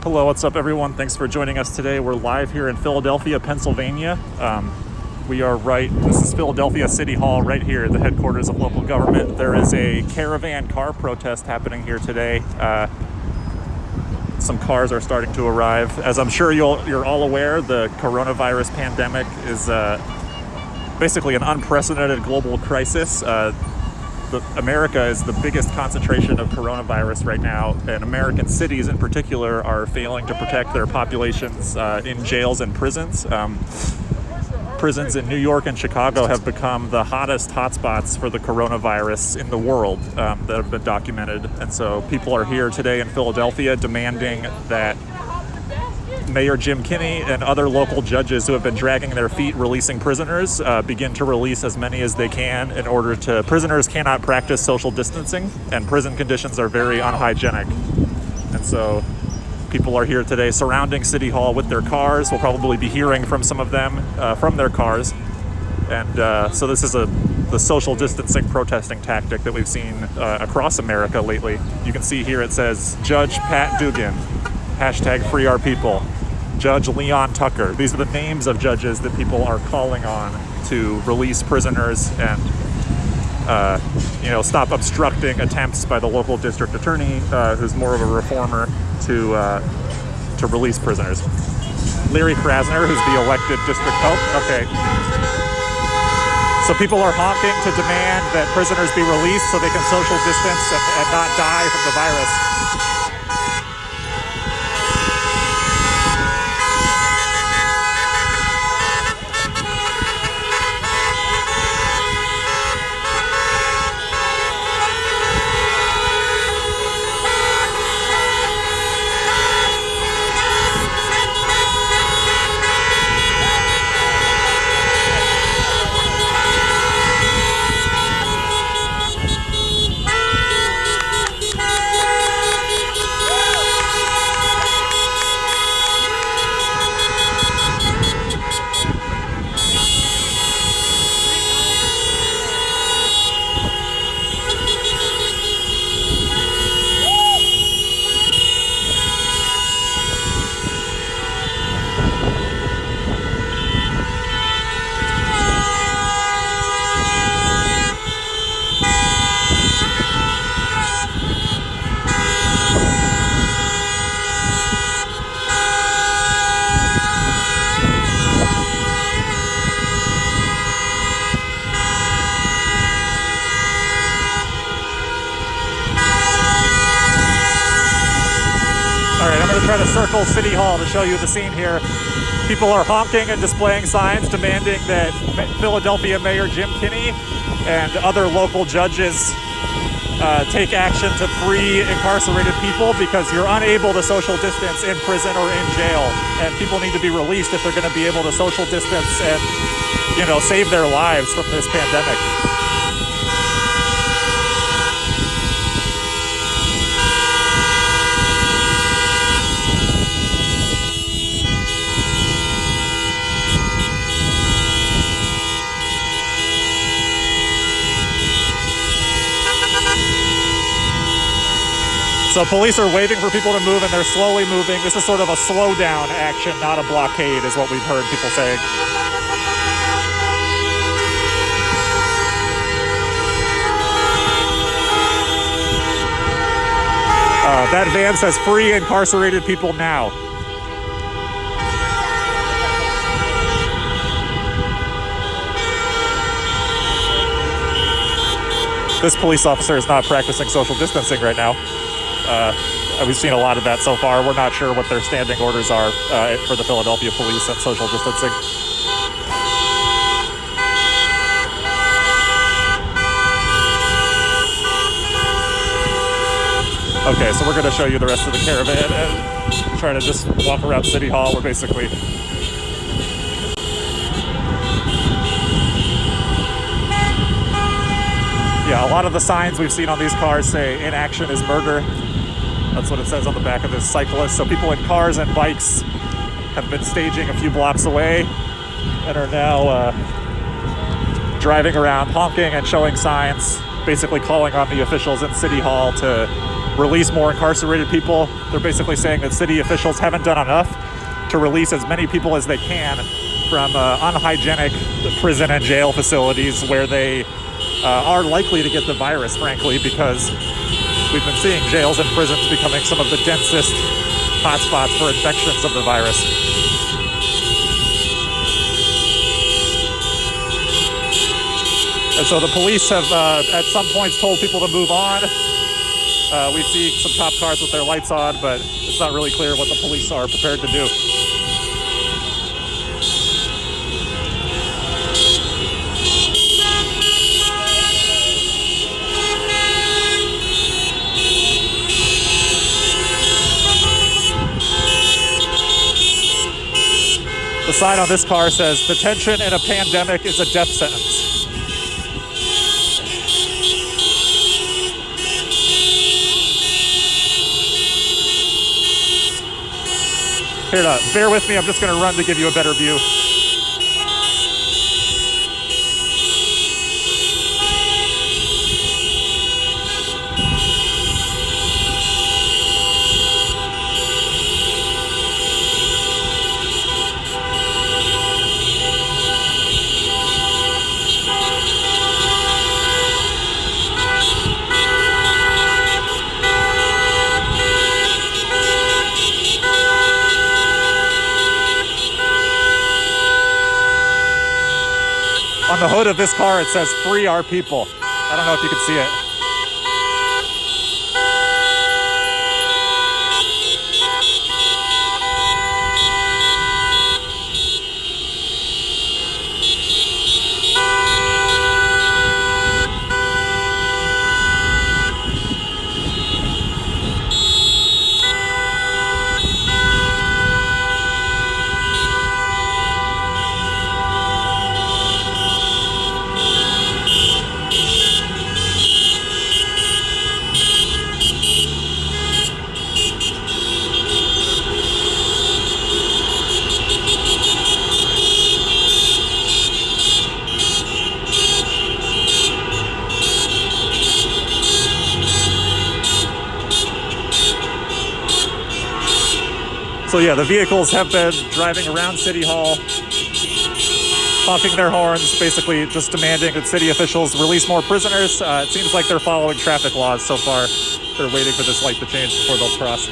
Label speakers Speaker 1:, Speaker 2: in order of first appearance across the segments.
Speaker 1: Hello, what's up everyone? Thanks for joining us today. We're live here in Philadelphia, Pennsylvania. This is Philadelphia City Hall right here, the headquarters of local government. There is a Caravan car protest happening here today. Some cars are starting to arrive. As I'm sure you're all aware, the coronavirus pandemic is basically an unprecedented global crisis. America is the biggest concentration of coronavirus right now, and American cities in particular are failing to protect their populations in jails and prisons. Prisons in New York and Chicago have become the hottest hotspots for the coronavirus in the world that have been documented. And so people are here today in Philadelphia demanding that Mayor Jim Kenney and other local judges who have been dragging their feet releasing prisoners begin to release as many as they can in order to... Prisoners cannot practice social distancing, and prison conditions are very unhygienic. And so people are here today surrounding City Hall with their cars. We'll probably be hearing from some of them from their cars. And so this is the social distancing protesting tactic that we've seen across America lately. You can see here it says, Judge Pat Dugan, #FreeOurPeople. Judge Leon Tucker. These are the names of judges that people are calling on to release prisoners and, stop obstructing attempts by the local district attorney, who's more of a reformer, to release prisoners. Larry Krasner, who's the elected district. Okay. So people are honking to demand that prisoners be released so they can social distance and not die from the virus. Try to circle City Hall to show you the scene here. People are honking and displaying signs demanding that Philadelphia Mayor Jim Kenney and other local judges take action to free incarcerated people, because you're unable to social distance in prison or in jail, and people need to be released if they're going to be able to social distance and, save their lives from this pandemic. So police are waiting for people to move, and they're slowly moving. This is sort of a slow down action, not a blockade, is what we've heard people saying. That van says free incarcerated people now. This police officer is not practicing social distancing right now. We've seen a lot of that so far. We're not sure what their standing orders are for the Philadelphia police and social distancing. Okay, so we're going to show you the rest of the Caravan and try to just walk around City Hall. We're basically... Yeah, a lot of the signs we've seen on these cars say inaction is murder. That's what it says on the back of this cyclist. So people in cars and bikes have been staging a few blocks away and are now driving around honking and showing signs, basically calling on the officials in City Hall to release more incarcerated people. They're basically saying that city officials haven't done enough to release as many people as they can from unhygienic prison and jail facilities where they are likely to get the virus, frankly, because we've been seeing jails and prisons becoming some of the densest hotspots for infections of the virus. And so the police have at some points told people to move on. We see some cop cars with their lights on, but it's not really clear what the police are prepared to do. The sign on this car says, "Detention in a pandemic is a death sentence." Here, bear with me, I'm just going to run to give you a better view. On the hood of this car, it says, "Free our people." I don't know if you can see it. So yeah, the vehicles have been driving around City Hall, honking their horns, basically just demanding that city officials release more prisoners. It seems like they're following traffic laws so far. They're waiting for this light to change before they'll cross.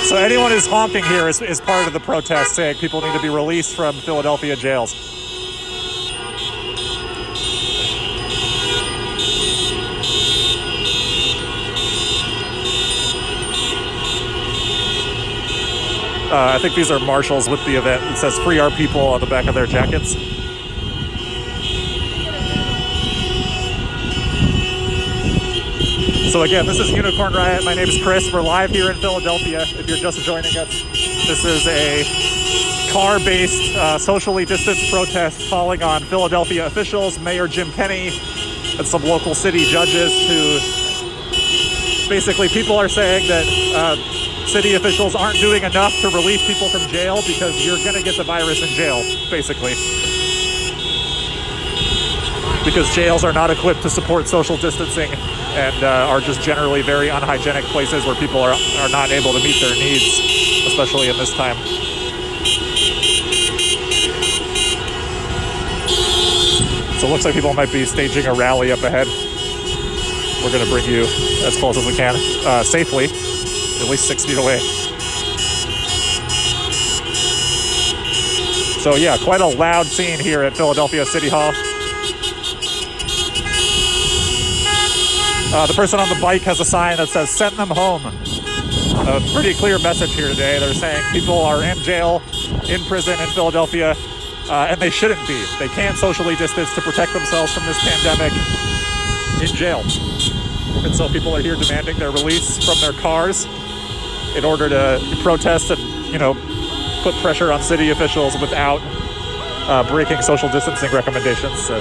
Speaker 1: So anyone who's honking here is part of the protest, saying people need to be released from Philadelphia jails. I think these are marshals with the event. It says "Free our people" on the back of their jackets. So again, this is Unicorn Riot. My name is Chris. We're live here in Philadelphia. If you're just joining us, this is a car-based, socially distanced protest calling on Philadelphia officials, Mayor Jim Kenney, and some local city judges to basically, people are saying that city officials aren't doing enough to release people from jail because you're going to get the virus in jail, basically. Because jails are not equipped to support social distancing and are just generally very unhygienic places where people are not able to meet their needs, especially in this time. So it looks like people might be staging a rally up ahead. We're going to bring you as close as we can, safely, at least 6 feet away. So yeah, quite a loud scene here at Philadelphia City Hall. The person on the bike has a sign that says "Send them home." A pretty clear message here today. They're saying people are in jail, in prison in Philadelphia, and they shouldn't be. They can't socially distance to protect themselves from this pandemic in jail. And so people are here demanding their release from their cars in order to protest and, put pressure on city officials without breaking social distancing recommendations. So,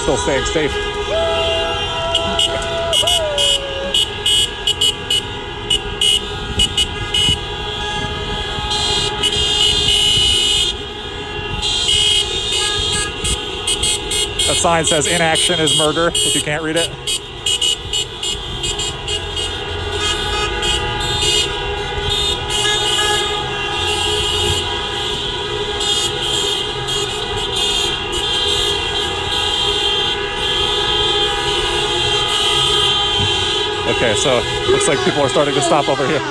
Speaker 1: still staying safe. That sign says inaction is murder, if you can't read it. Okay, so looks like people are starting to stop over here.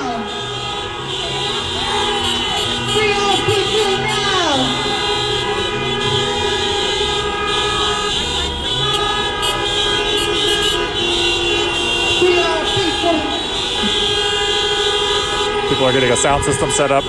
Speaker 1: People are getting a sound system set up.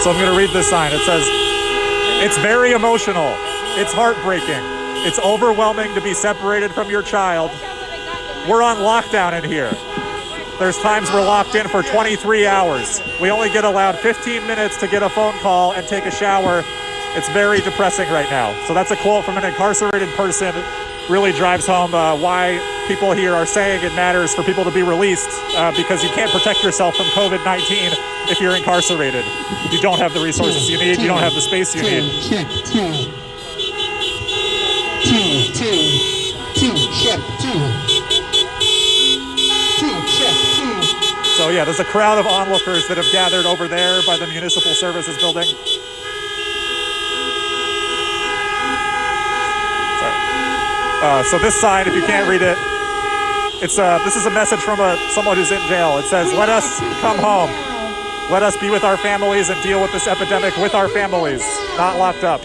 Speaker 1: So I'm going to read this sign. It says, "It's very emotional. It's heartbreaking. It's overwhelming to be separated from your child. We're on lockdown in here. There's times we're locked in for 23 hours. We only get allowed 15 minutes to get a phone call and take a shower. It's very depressing right now." So that's a quote from an incarcerated person. Really drives home why people here are saying it matters for people to be released, because you can't protect yourself from COVID-19 if you're incarcerated. You don't have the resources you need. You don't have the space you need.
Speaker 2: Check.
Speaker 1: So yeah, there's a crowd of onlookers that have gathered over there by the municipal services building. So this sign, if you can't read it, this is a message from someone who's in jail. It says, "Let us come home. Let us be with our families and deal with this epidemic with our families, not locked up."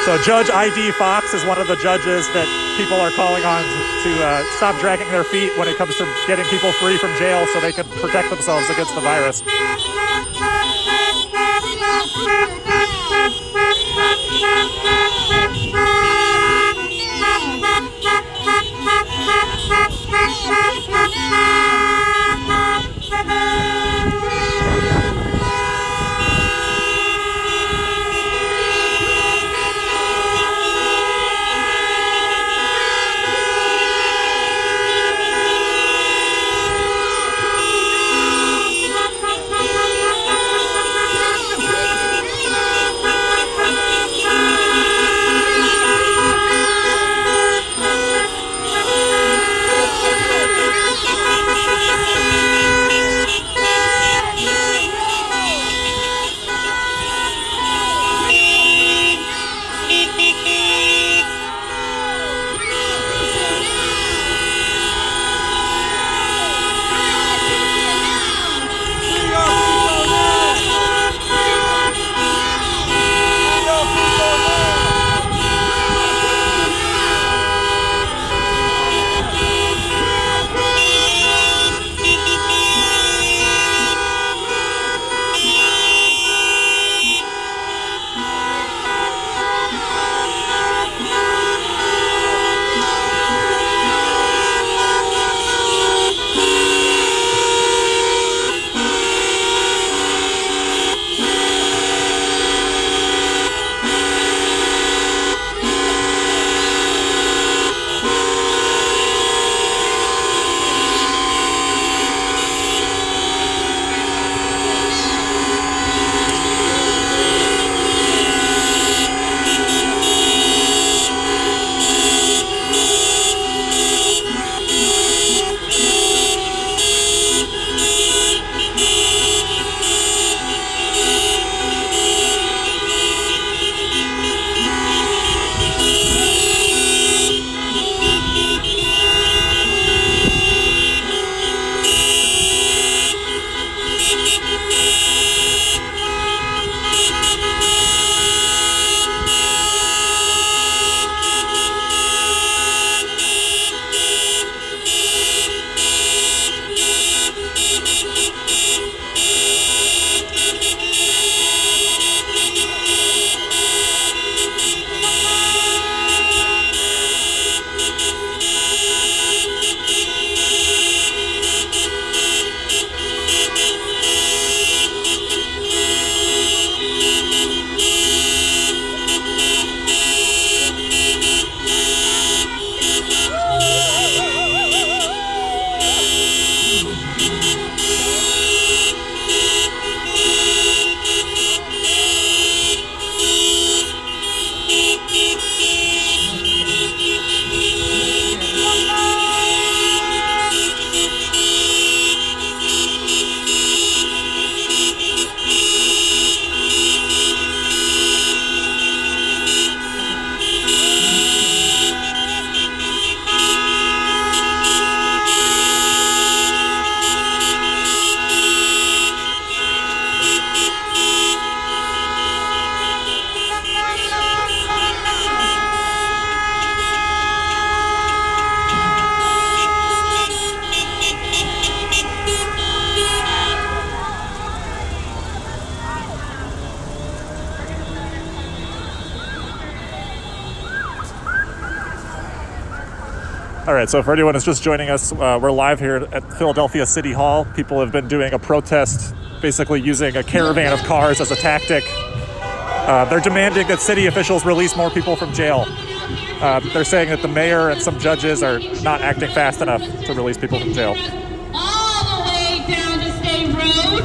Speaker 1: So Judge I.D. Fox is one of the judges that people are calling on to stop dragging their feet when it comes to getting people free from jail so they can protect themselves against the virus. All right, so for anyone who's just joining us, we're live here at Philadelphia City Hall. People have been doing a protest, basically using a caravan of cars as a tactic. They're demanding that city officials release more people from jail. They're saying that the mayor and some judges are not acting fast enough to release people from jail.
Speaker 2: All the way down to State Road.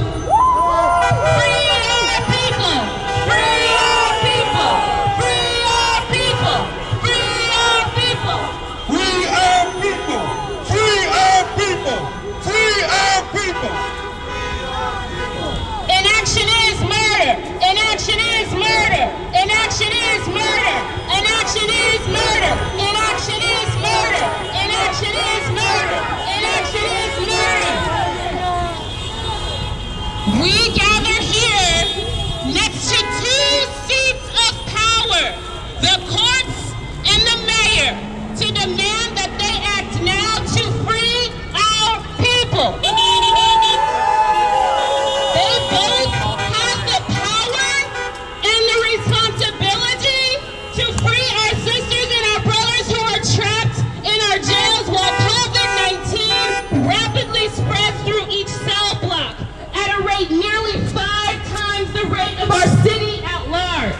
Speaker 2: Free our people! Free our people! Free our people! Free our people!
Speaker 3: Free our people! Free our people! Free our people!
Speaker 2: Inaction is murder! Inaction is murder! Inaction is murder! Inaction is murder! Inaction is murder! Inaction is murder! Inaction is murder! We gather here next to two seats of power, the courts and the mayor, to demand that they act now to free our people. They both have the power and the responsibility to free our sisters and our brothers who are trapped in our jails while COVID-19 rapidly spreads through each cell block at a rate nearly 5 times the rate of our city at large.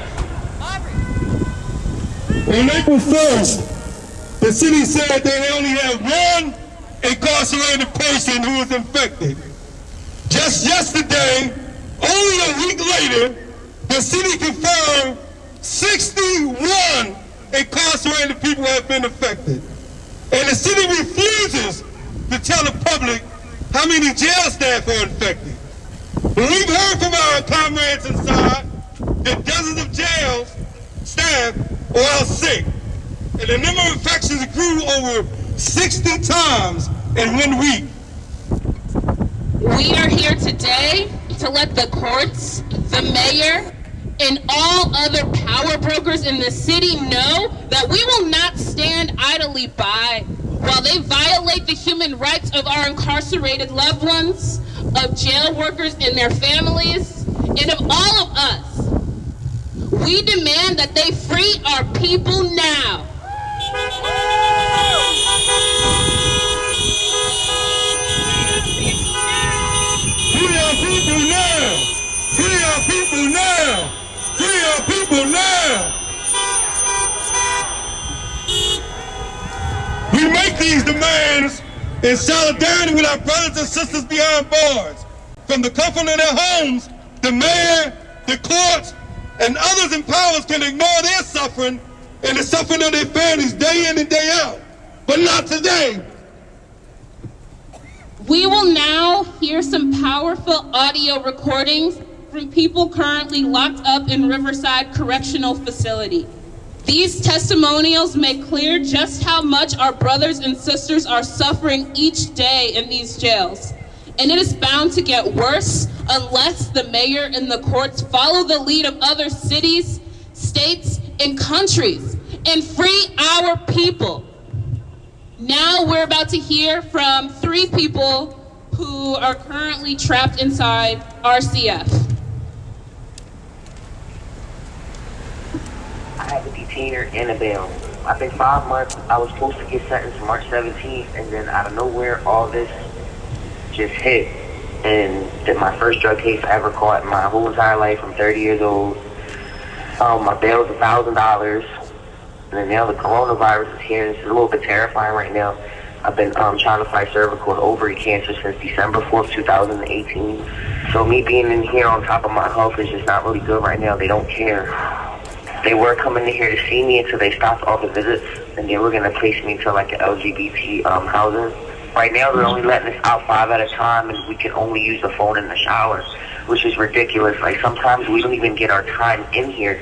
Speaker 3: On April 1st, the city said they only have one incarcerated person who is infected. Just yesterday, only a week later, the city confirmed 61 incarcerated people have been affected. And the city refuses to tell the public how many jail staff are infected. But we've heard from our comrades inside that dozens of jail staff are out sick. And the number of infections grew over 60 times in 1 week.
Speaker 2: We are here today to let the courts, the mayor, and all other power brokers in the city know that we will not stand idly by while they violate the human rights of our incarcerated loved ones, of jail workers and their families, and of all of us. We demand that they free our people now.
Speaker 3: Free our people now! Free our people now! Free our people now! We make these demands in solidarity with our brothers and sisters behind bars. From the comfort of their homes, the mayor, the courts, and others in powers can ignore their suffering and the suffering of their families day in and day out. But not today.
Speaker 2: We will now hear some powerful audio recordings from people currently locked up in Riverside Correctional Facility. These testimonials make clear just how much our brothers and sisters are suffering each day in these jails. And it is bound to get worse unless the mayor and the courts follow the lead of other cities, states, and countries and free our people. Now we're about to hear from 3 people who are currently trapped inside RCF.
Speaker 4: I had to detain her and a bail. I think 5 months. I was supposed to get sentenced March 17th, and then out of nowhere, all this just hit. And that my first drug case I ever caught in my whole entire life. I'm 30 years old. My bail is $1,000. And then now the coronavirus is here. This is a little bit terrifying right now. I've been trying to fight cervical and ovary cancer since December 4th, 2018. So me being in here on top of my health is just not really good right now. They don't care. They were coming in here to see me until they stopped all the visits, and they were going to place me into like an LGBT housing. Right now they're only letting us out 5 at a time, and we can only use the phone in the shower, which is ridiculous. Like sometimes we don't even get our time in here.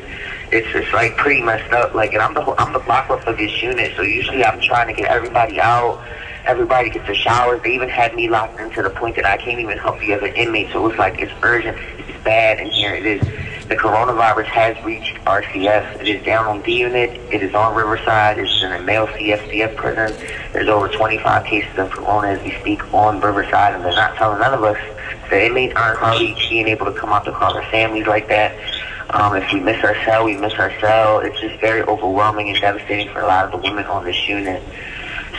Speaker 4: It's just like pretty messed up. Like, and I'm the blocker for this unit, so usually I'm trying to get everybody out. Everybody gets the showers. They even had me locked in to the point that I can't even help the other inmates. So it's like it's urgent. It's bad in here. It is. The coronavirus has reached RCF. It is down on D unit. It is on Riverside. It is in a male CFCF prison. There's over 25 cases of corona as we speak on Riverside, and they're not telling none of us. The inmates aren't hardly being able to come out to call their families like that. If we miss our cell, we miss our cell. It's just very overwhelming and devastating for a lot of the women on this unit.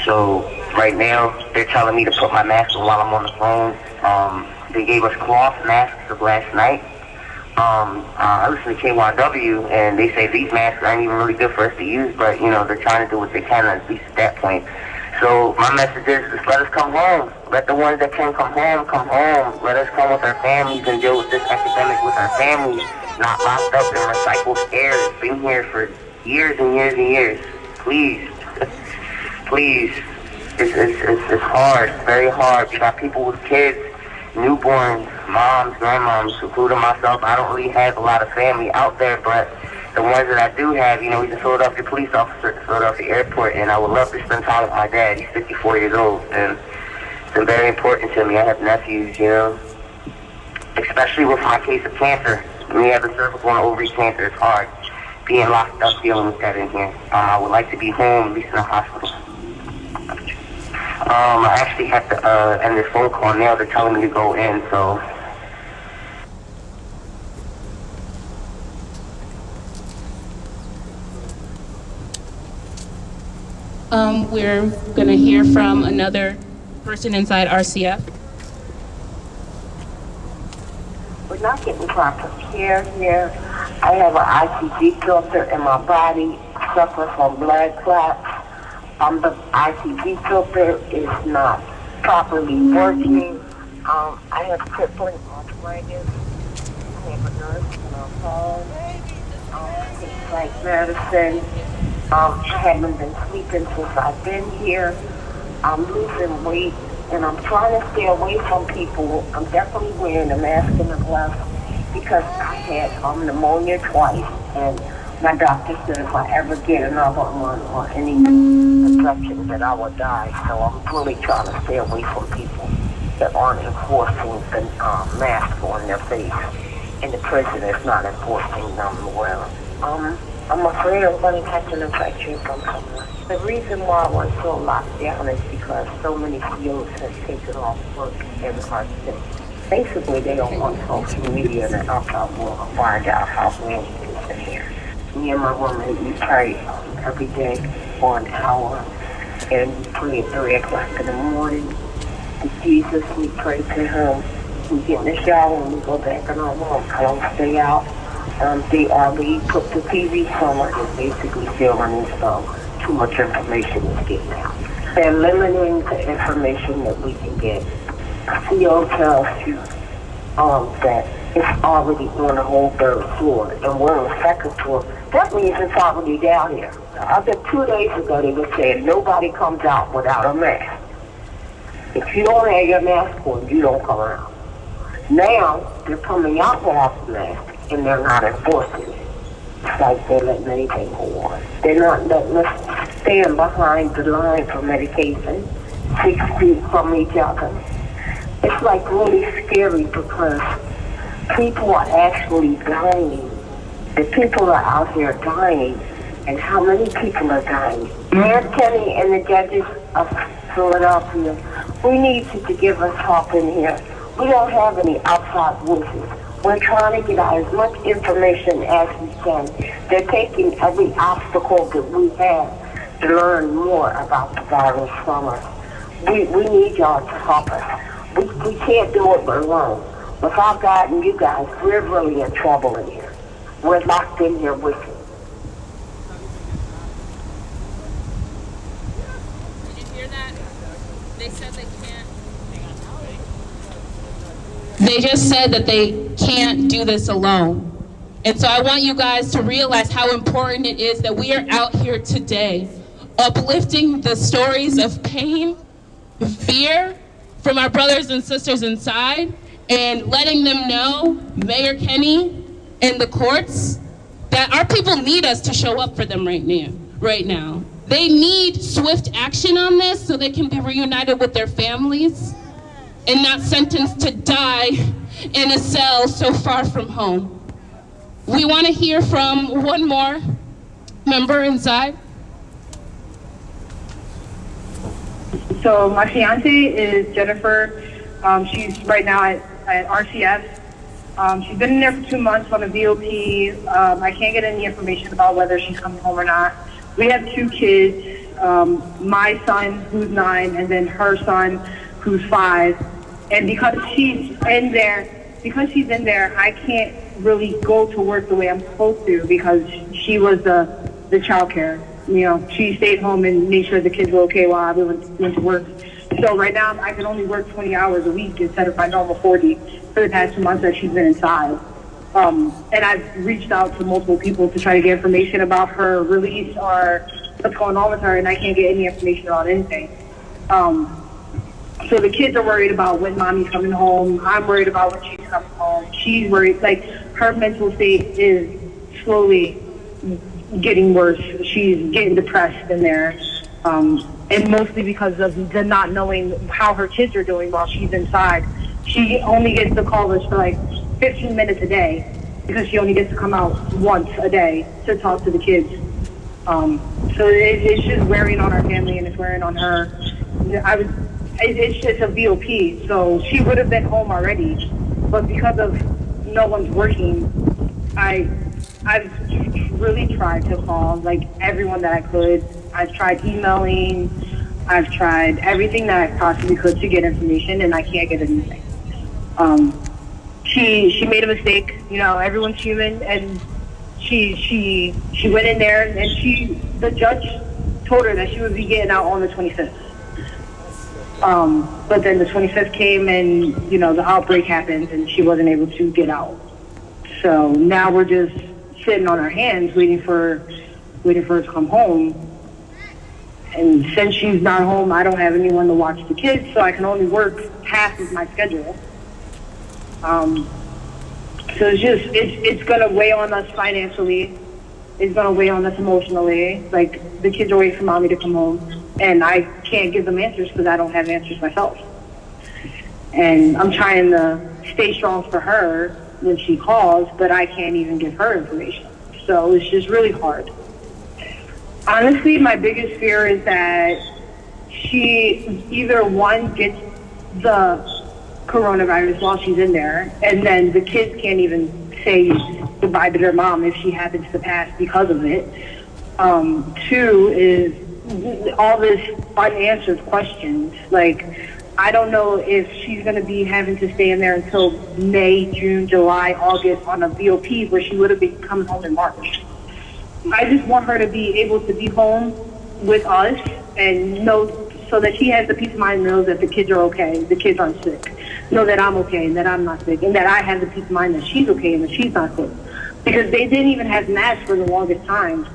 Speaker 4: So right now, they're telling me to put my mask on while I'm on the phone. They gave us cloth masks of last night. I listen to KYW, and they say these masks aren't even really good for us to use, but, you know, they're trying to do what they can, at least at that point. So my message is, just let us come home. Let the ones that can come home, come home. Let us come with our families and deal with this epidemic with our families, not locked up in recycled air. It's been here for years and years and years. Please, please. It's hard, very hard. We got people with kids, newborns, moms, grandmoms, including myself. I don't really have a lot of family out there, but the ones that I do have, you know, he's a Philadelphia police officer at the Philadelphia airport, and I would love to spend time with my dad. He's 54 years old, and it's been very important to me. I have nephews, you know, especially with my case of cancer. When you have a cervical and ovary cancer, it's hard being locked up, dealing with that in here. I would like to be home, at least in a hospital. I actually have to end this phone call now. They're telling me to go in, so.
Speaker 2: We're going to hear from another person inside RCF.
Speaker 5: We're not getting proper care here. I have an ICG filter in my body, suffer from blood clots. The ICG filter is not properly working. I have crippling arthritis. I have a nurse in our home. Things like medicine. I haven't been sleeping since I've been here. I'm losing weight, and I'm trying to stay away from people. I'm definitely wearing a mask and a glove because I had pneumonia twice, and my doctor said if I ever get another one or any infection that I will die. So I'm really trying to stay away from people that aren't enforcing the mask on their face. And the prison is not enforcing them well. I'm afraid I'm going to catch an infection from someone. The reason why we're so locked down is because so many fields have taken off work in our city. Basically, they don't want social media and the outside world to find out how many is in here. Me and my woman, we pray every day for an hour, and we pray at 3 o'clock in the morning. To Jesus, we pray to him. We get in the shower and we go back in our room. I don't stay out. We put the TV somewhere and basically feeling as though too much information is getting out. They're limiting the information that we can get. CO tells you that it's already on the whole third floor and we're on the second floor. That means it's already down here. Other 2 days ago they were saying nobody comes out without a mask. If you don't have your mask on, you don't come out. Now they're coming out without the mask. And they're not enforcing it. It's like they're letting anything go on. They're not letting us stand behind the line for medication 6 feet from each other. It's like really scary because people are actually dying. The people are out here dying. And how many people are dying? Mayor Kenney and the judges of Philadelphia, we need you to give us help in here. We don't have any outside voices. We're trying to get out as much information as we can. They're taking every obstacle that we have to learn more about the virus from us. We need y'all to help us. We can't do it alone. Without God and you guys, we're really in trouble in here. We're locked in here with you.
Speaker 2: Did you hear that? They said they can't. They just said that they can't do this alone. And so I want you guys to realize how important it is that we are out here today, uplifting the stories of pain, fear from our brothers and sisters inside, and letting them know, Mayor Kenney and the courts, that our people need us to show up for them right now. They need swift action on this so they can be reunited with their families and not sentenced to die in a cell so far from home. We want to hear from one more member inside.
Speaker 6: So my fiance is Jennifer. She's right now at RCF. She's been in there for 2 months on a VOP. I can't get any information about whether she's coming home or not. We have 2 kids. my son, who's 9, and then her son, who's 5. And because she's in there, I can't really go to work the way I'm supposed to because she was the child care. You know, she stayed home and made sure the kids were okay while I went to work. So right now, I can only work 20 hours a week instead of my normal 40 for the past 2 months that she's been inside. And I've reached out to multiple people to try to get information about her release or what's going on with her, and I can't get any information on anything. So the kids are worried about when mommy's coming home. I'm worried about when she's coming home. She's worried, like, her mental state is slowly getting worse. She's getting depressed in there. And mostly because of the not knowing how her kids are doing while she's inside. She only gets to call us for like 15 minutes a day because she only gets to come out once a day to talk to the kids. So it's just wearing on our family and it's wearing on her. It's just a VOP, so she would have been home already, but because of no one's working, I've really tried to call like everyone that I could. I've tried emailing, I've tried everything that I possibly could to get information, and I can't get anything. She made a mistake, you know, everyone's human, and she went in there, and the judge told her that she would be getting out on the 25th. But then the 25th came and, you know, the outbreak happened and she wasn't able to get out. So now we're just sitting on our hands waiting for her to come home. And since she's not home, I don't have anyone to watch the kids, so I can only work half of my schedule. So it's going to weigh on us financially. It's going to weigh on us emotionally. Like, the kids are waiting for mommy to come home. And I can't give them answers because I don't have answers myself. And I'm trying to stay strong for her when she calls, but I can't even give her information. So it's just really hard. Honestly, my biggest fear is that she either, one, gets the coronavirus while she's in there, and then the kids can't even say goodbye to their mom if she happens to pass because of it. 2 is all this unanswered questions. Like, I don't know if she's going to be having to stay in there until May, June, July, August on a VOP where she would have been coming home in March. I just want her to be able to be home with us and know, so that she has the peace of mind, knows that the kids are okay, the kids aren't sick, know that I'm okay and that I'm not sick, and that I have the peace of mind that she's okay and that she's not sick. Because they didn't even have masks for the longest time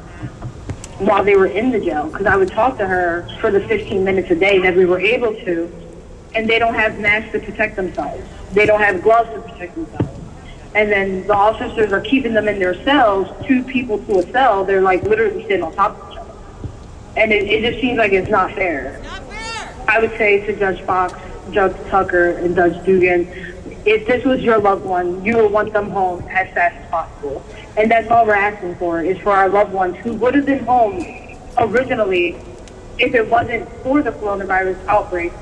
Speaker 6: while they were in the jail, because I would talk to her for the 15 minutes a day that we were able to, and they don't have masks to protect themselves. They don't have gloves to protect themselves. And then the officers are keeping them in their cells, 2 people to a cell. They're like literally sitting on top of each other. And it just seems like it's not fair. I would say to Judge Fox, Judge Tucker, and Judge Dugan, if this was your loved one, you would want them home as fast as possible. And that's all we're asking for, is for our loved ones who would have been home originally if it wasn't for the coronavirus outbreak,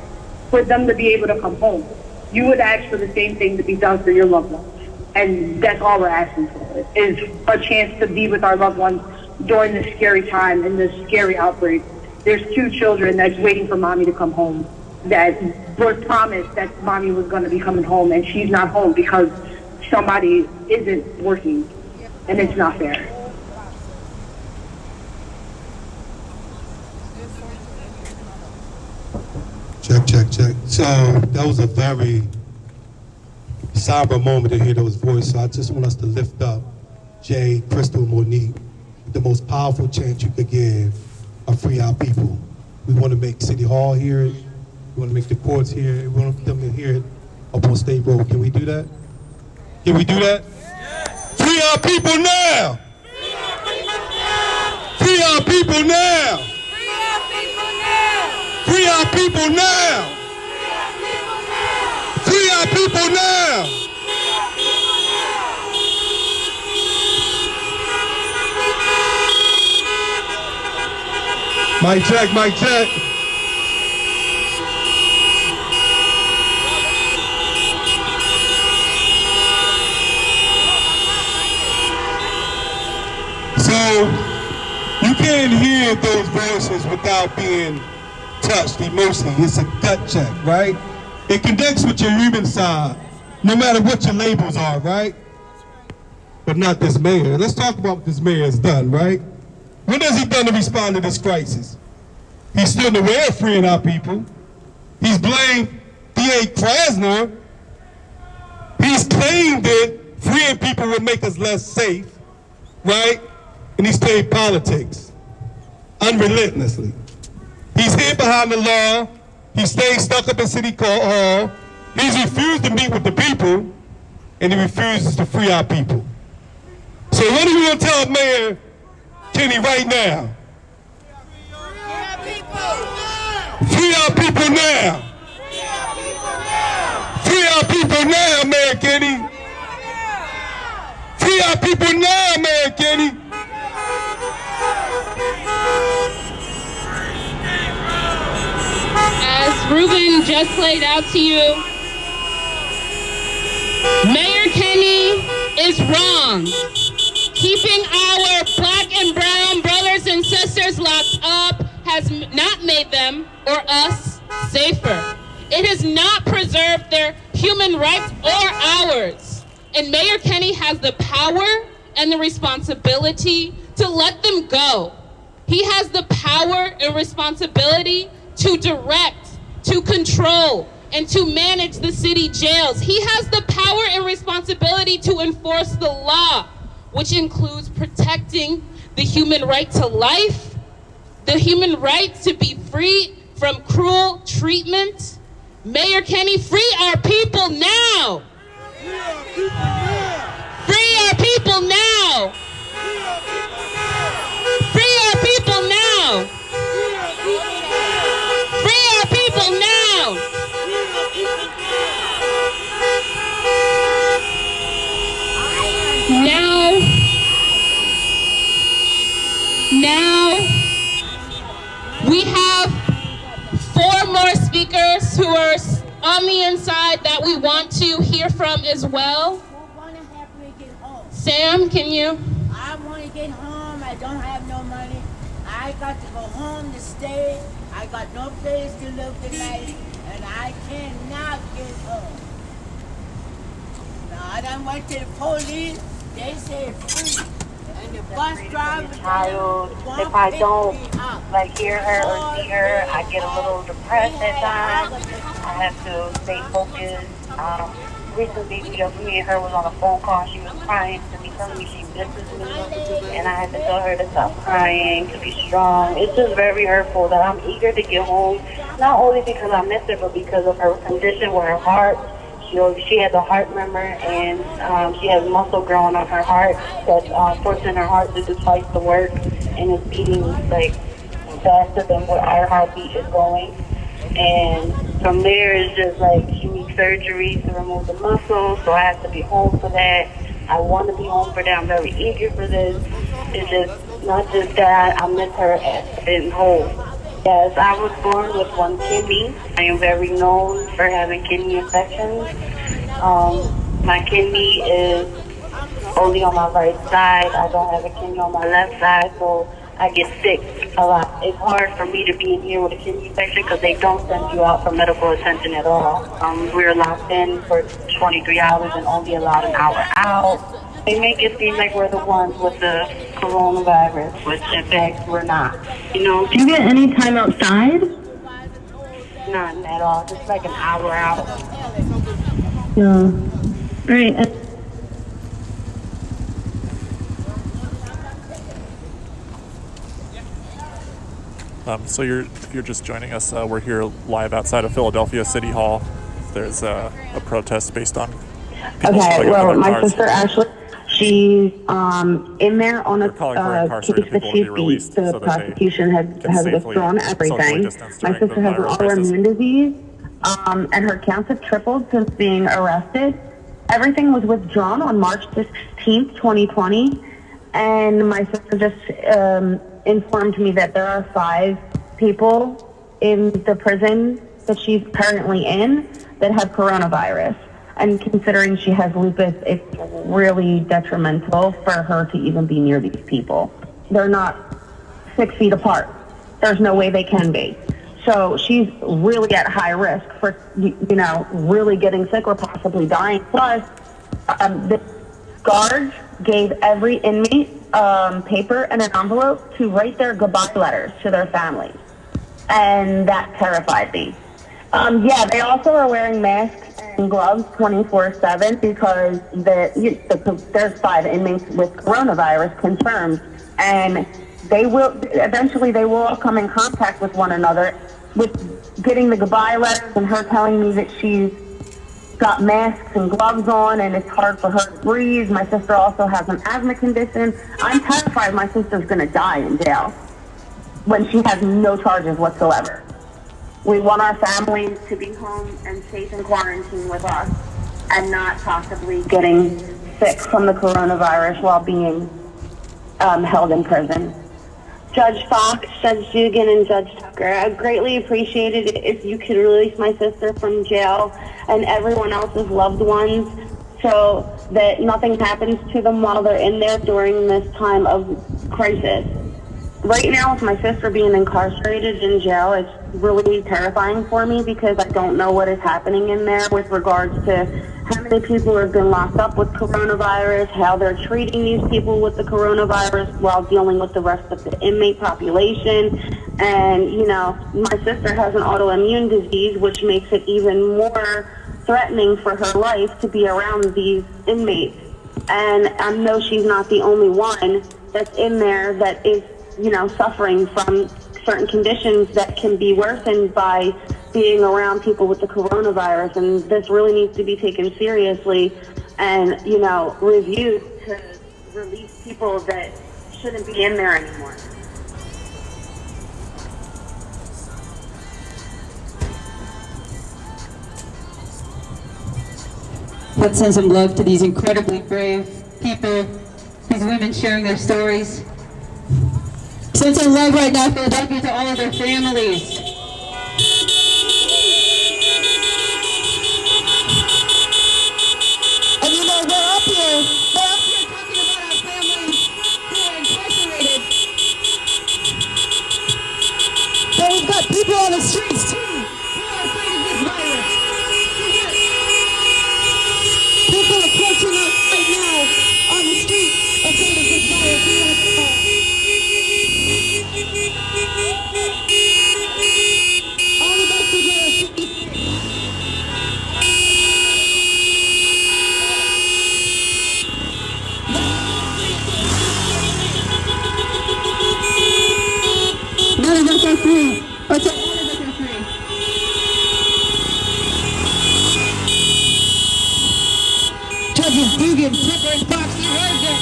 Speaker 6: for them to be able to come home. You would ask for the same thing to be done for your loved ones. And that's all we're asking for, is a chance to be with our loved ones during this scary time and this scary outbreak. There's 2 children that's waiting for mommy to come home, that were promised that mommy was going to be coming home, and she's not home because somebody isn't working, and it's not fair.
Speaker 3: Check. So that was a very somber moment to hear those voices. So I just want us to lift up Jay, Crystal, Monique, the most powerful chant you could give of free our people. We want to make City Hall hear it. We want to make the courts hear it. We want them to hear it up on State Road. Can we do that? Can we do that? Yes. Free our people now! Free our people now! Free our people now! Free our people now! Mic check. So, you can't hear those voices places without being touched emotionally. It's a gut check, right? It connects with your human side, no matter what your labels are, right? But not this mayor. Let's talk about what this mayor has done, right? What has he done to respond to this crisis? He stood in the way of freeing our people. He's blamed D.A. Krasner. He's claimed that freeing people would make us less safe, right? And he's played politics unrelentlessly. He's hid behind the law. He stayed stuck up in City Hall. He's refused to meet with the people, and he refuses to free our people. So what are you going to tell Mayor Kenney right now? Free our people now. Free our people now, Mayor Kenney. Free our people now, Mayor Kenney.
Speaker 2: As Ruben just laid out to you, Mayor Kenney is wrong. Keeping our black and brown brothers and sisters locked up has not made them, or us, safer. It has not preserved their human rights or ours. And Mayor Kenney has the power and the responsibility to let them go. He has the power and responsibility to direct, to control, and to manage the city jails. He has the power and responsibility to enforce the law, which includes protecting the human right to life, the human right to be free from cruel treatment. Mayor Kenney, free our people now. Free our people now. Free our people now. Free our people now. Now, we have 4 more speakers who are on the inside that we want to hear from as well. Sam, can you?
Speaker 7: I want to get home. I don't have no money. I got to go home to stay. I got no place to live tonight, and I cannot get home. Now, I done went to the police. They say free. And the bus driver,
Speaker 5: child, if I don't like hear her or see her, I get a little depressed at times. I have to stay focused. Recently, me and her was on a phone call. She was crying to me, telling me she misses me, and I had to tell her to stop crying, to be strong. It's just very hurtful that I'm eager to get home, not only because I miss her, but because of her condition with her heart. She has a heart murmur, and she has muscle growing on her heart that's forcing her heart to do twice the work, and it's beating like faster than what our heartbeat is going. And from there, it's just like she needs surgery to remove the muscle, so I have to be home for that. I want to be home for that. I'm very eager for this. It's just not just that I miss her in whole. Yes, I was born with one kidney. I am very known for having kidney infections. My kidney is only on my right side. I don't have a kidney on my left side, so I get sick a lot. It's hard for me to be in here with a kidney infection because they don't send you out for medical attention at all. We're locked in for 23 hours and only allowed an hour out. They make it seem like we're the ones with the coronavirus, which in fact we're not. You know,
Speaker 8: do you get any time outside?
Speaker 5: None at all. Just like an hour out.
Speaker 8: Yeah. Right.
Speaker 1: So if you're just joining us, we're here live outside of Philadelphia City Hall. There's a protest based on people
Speaker 8: okay, well, my
Speaker 1: cars.
Speaker 8: sister Ashley, she's in there on a case that she's beat. The prosecution has withdrawn everything. My sister has an autoimmune disease, and her counts have tripled since being arrested. Everything was withdrawn on March 16th, 2020, and my sister just informed me that there are 5 people in the prison that she's currently in that have coronavirus. And considering she has lupus, it's really detrimental for her to even be near these people. They're not 6 feet apart. there's no way they can be. So she's really at high risk for, really getting sick or possibly dying. Plus, the guards gave every inmate paper and an envelope to write their goodbye letters to their families. And that terrified me. They also are wearing masks and gloves 24/7 because there's 5 inmates with coronavirus confirmed, and they will all come in contact with one another. With getting the goodbye letters and her telling me that she's got masks and gloves on and it's hard for her to breathe. My sister also has an asthma condition. I'm terrified my sister's going to die in jail when she has no charges whatsoever. We want our families to be home and safe in quarantine with us and not possibly getting sick from the coronavirus while being held in prison. Judge Fox, Judge Dugan, and Judge Tucker, I'd greatly appreciate it if you could release my sister from jail and everyone else's loved ones so that nothing happens to them while they're in there during this time of crisis. Right now, with my sister being incarcerated in jail, it's really terrifying for me because I don't know what is happening in there with regards to how many people have been locked up with coronavirus, how they're treating these people with the coronavirus while dealing with the rest of the inmate population. And, my sister has an autoimmune disease, which makes it even more threatening for her life to be around these inmates. And I know she's not the only one that's in there that is suffering from certain conditions that can be worsened by being around people with the coronavirus. And this really needs to be taken seriously and, reviewed to release people that shouldn't be in there anymore.
Speaker 9: Let's send some love to these incredibly brave people, these women sharing their stories. Send some love right now, Philadelphia, to all of their families. And we're up here talking about our families who are incarcerated. But we've got people on the streets too who are afraid of this virus. People approaching us right now on the street afraid of this virus. All of us together should be safe. None of us are free. Until all of us are free. Judges Dugan, Tucker, and Fox, you heard that.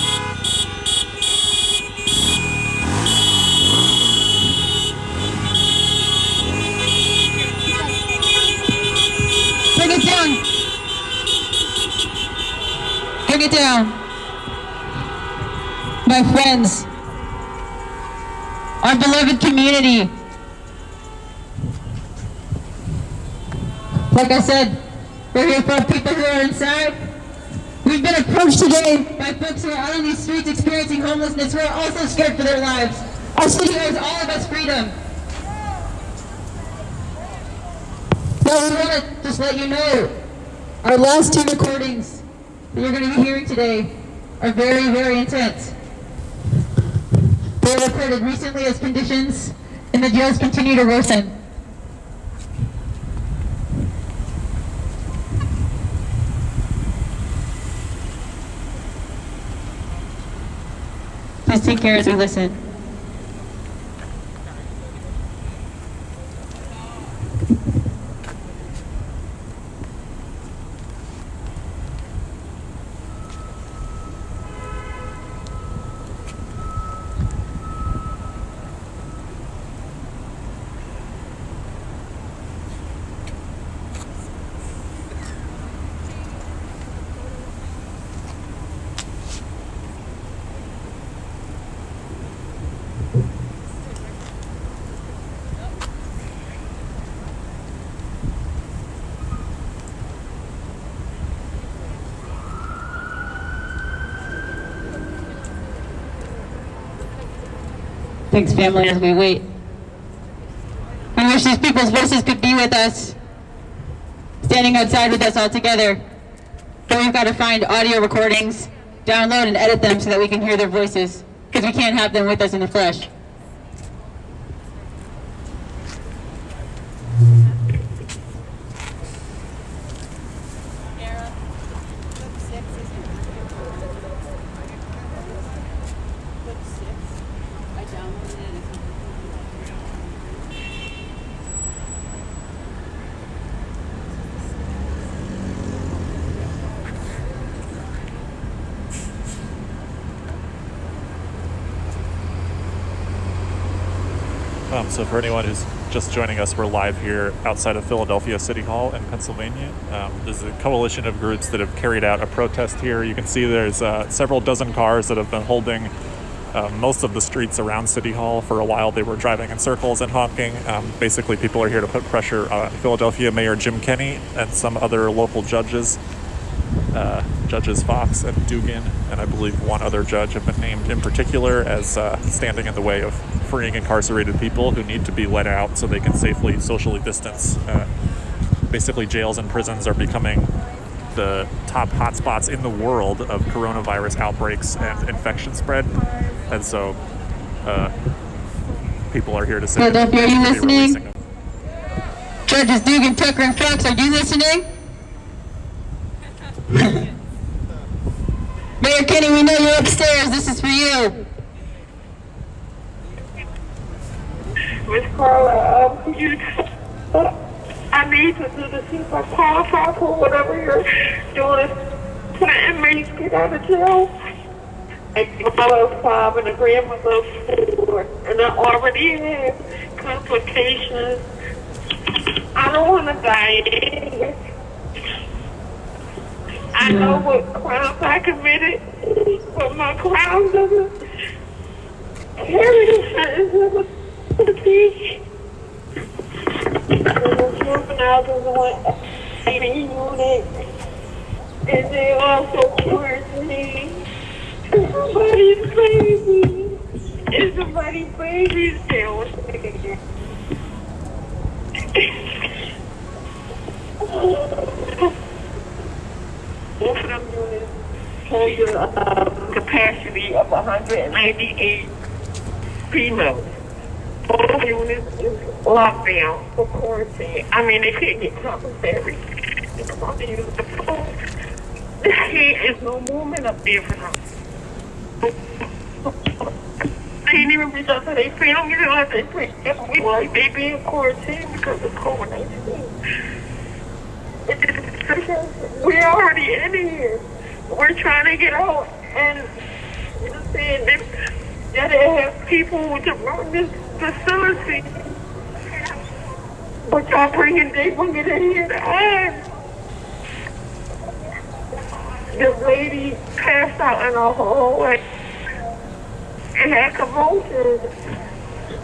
Speaker 9: Bring it down. Bring it down. My friends, our beloved community. Like I said, we're here for people who are inside. We've been approached today by folks who are out on these streets experiencing homelessness, who are also scared for their lives. Our city owes all of us freedom. Now we want to just let you know, our last 2 recordings that you're going to be hearing today are very, very intense. They were recorded recently as conditions in the jails continue to worsen. Please take care as we listen. Thanks, family, as we wait wish these people's voices could be with us, standing outside with us all together. But we've got to find audio recordings, download and edit them so that we can hear their voices, because we can't have them with us in the flesh.
Speaker 1: So for anyone who's just joining us, we're live here outside of Philadelphia City Hall in Pennsylvania. There's a coalition of groups that have carried out a protest here. You can see there's several dozen cars that have been holding most of the streets around City Hall. For a while they were driving in circles and honking. Basically people are here to put pressure on Philadelphia Mayor Jim Kenney and some other local judges. Judges Fox and Dugan, and I believe one other judge have been named in particular as standing in the way of freeing incarcerated people who need to be let out so they can safely socially distance. Basically, jails and prisons are becoming the top hotspots in the world of coronavirus outbreaks and infection spread, and so people are here to say that
Speaker 9: are you listening? Judges Dugan, Tucker, and Fox, are you listening? Mayor Kenney, we know you're upstairs. This is for you.
Speaker 10: Miss Carla, I need to do the super qualified for whatever you're doing. Put an inmates get out of jail. And my love 5 and the grandma loves 4. And I already have complications. I don't want to die. I know what crimes I committed, but my crime doesn't carry the sentence of the beach. The juveniles is on 80 units, and they also quarantine. Somebody's baby. It's somebody's baby's down there. Both of them units hold a capacity of 198 females. Both units is locked down for quarantine. I mean, they can't get commissary. They come out to use the phone. There is no movement up there for them. They ain't even reach out to their family unless they put like they be in quarantine because of COVID-19. We're already in here. We're trying to get out, and you know what I'm saying? They have people to run this facility. But y'all they bring it in here to us. This lady passed out in a hallway and had convulsions.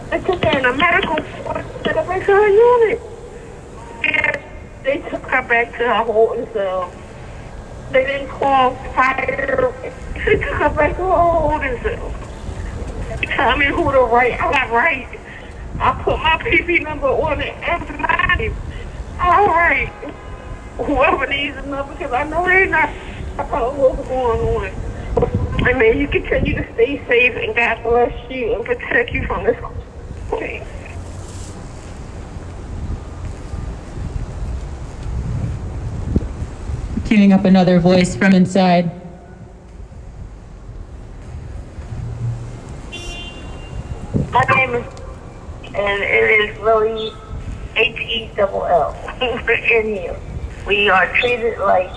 Speaker 10: They took her in a medical ward to the back of her unit. And they took her back to her holding cell. They didn't call fire. They took her back to her holding cell. Tell me who to write. I got right. I put my PP number on it every night. All right. Whoever needs a number, because I know they're not. I don't know what's going on. I mean, you continue to stay safe, and God bless you and protect you from this thing.
Speaker 9: Queuing up another voice from inside.
Speaker 10: My name is, and it is really H-E-double-L in here. We are treated like,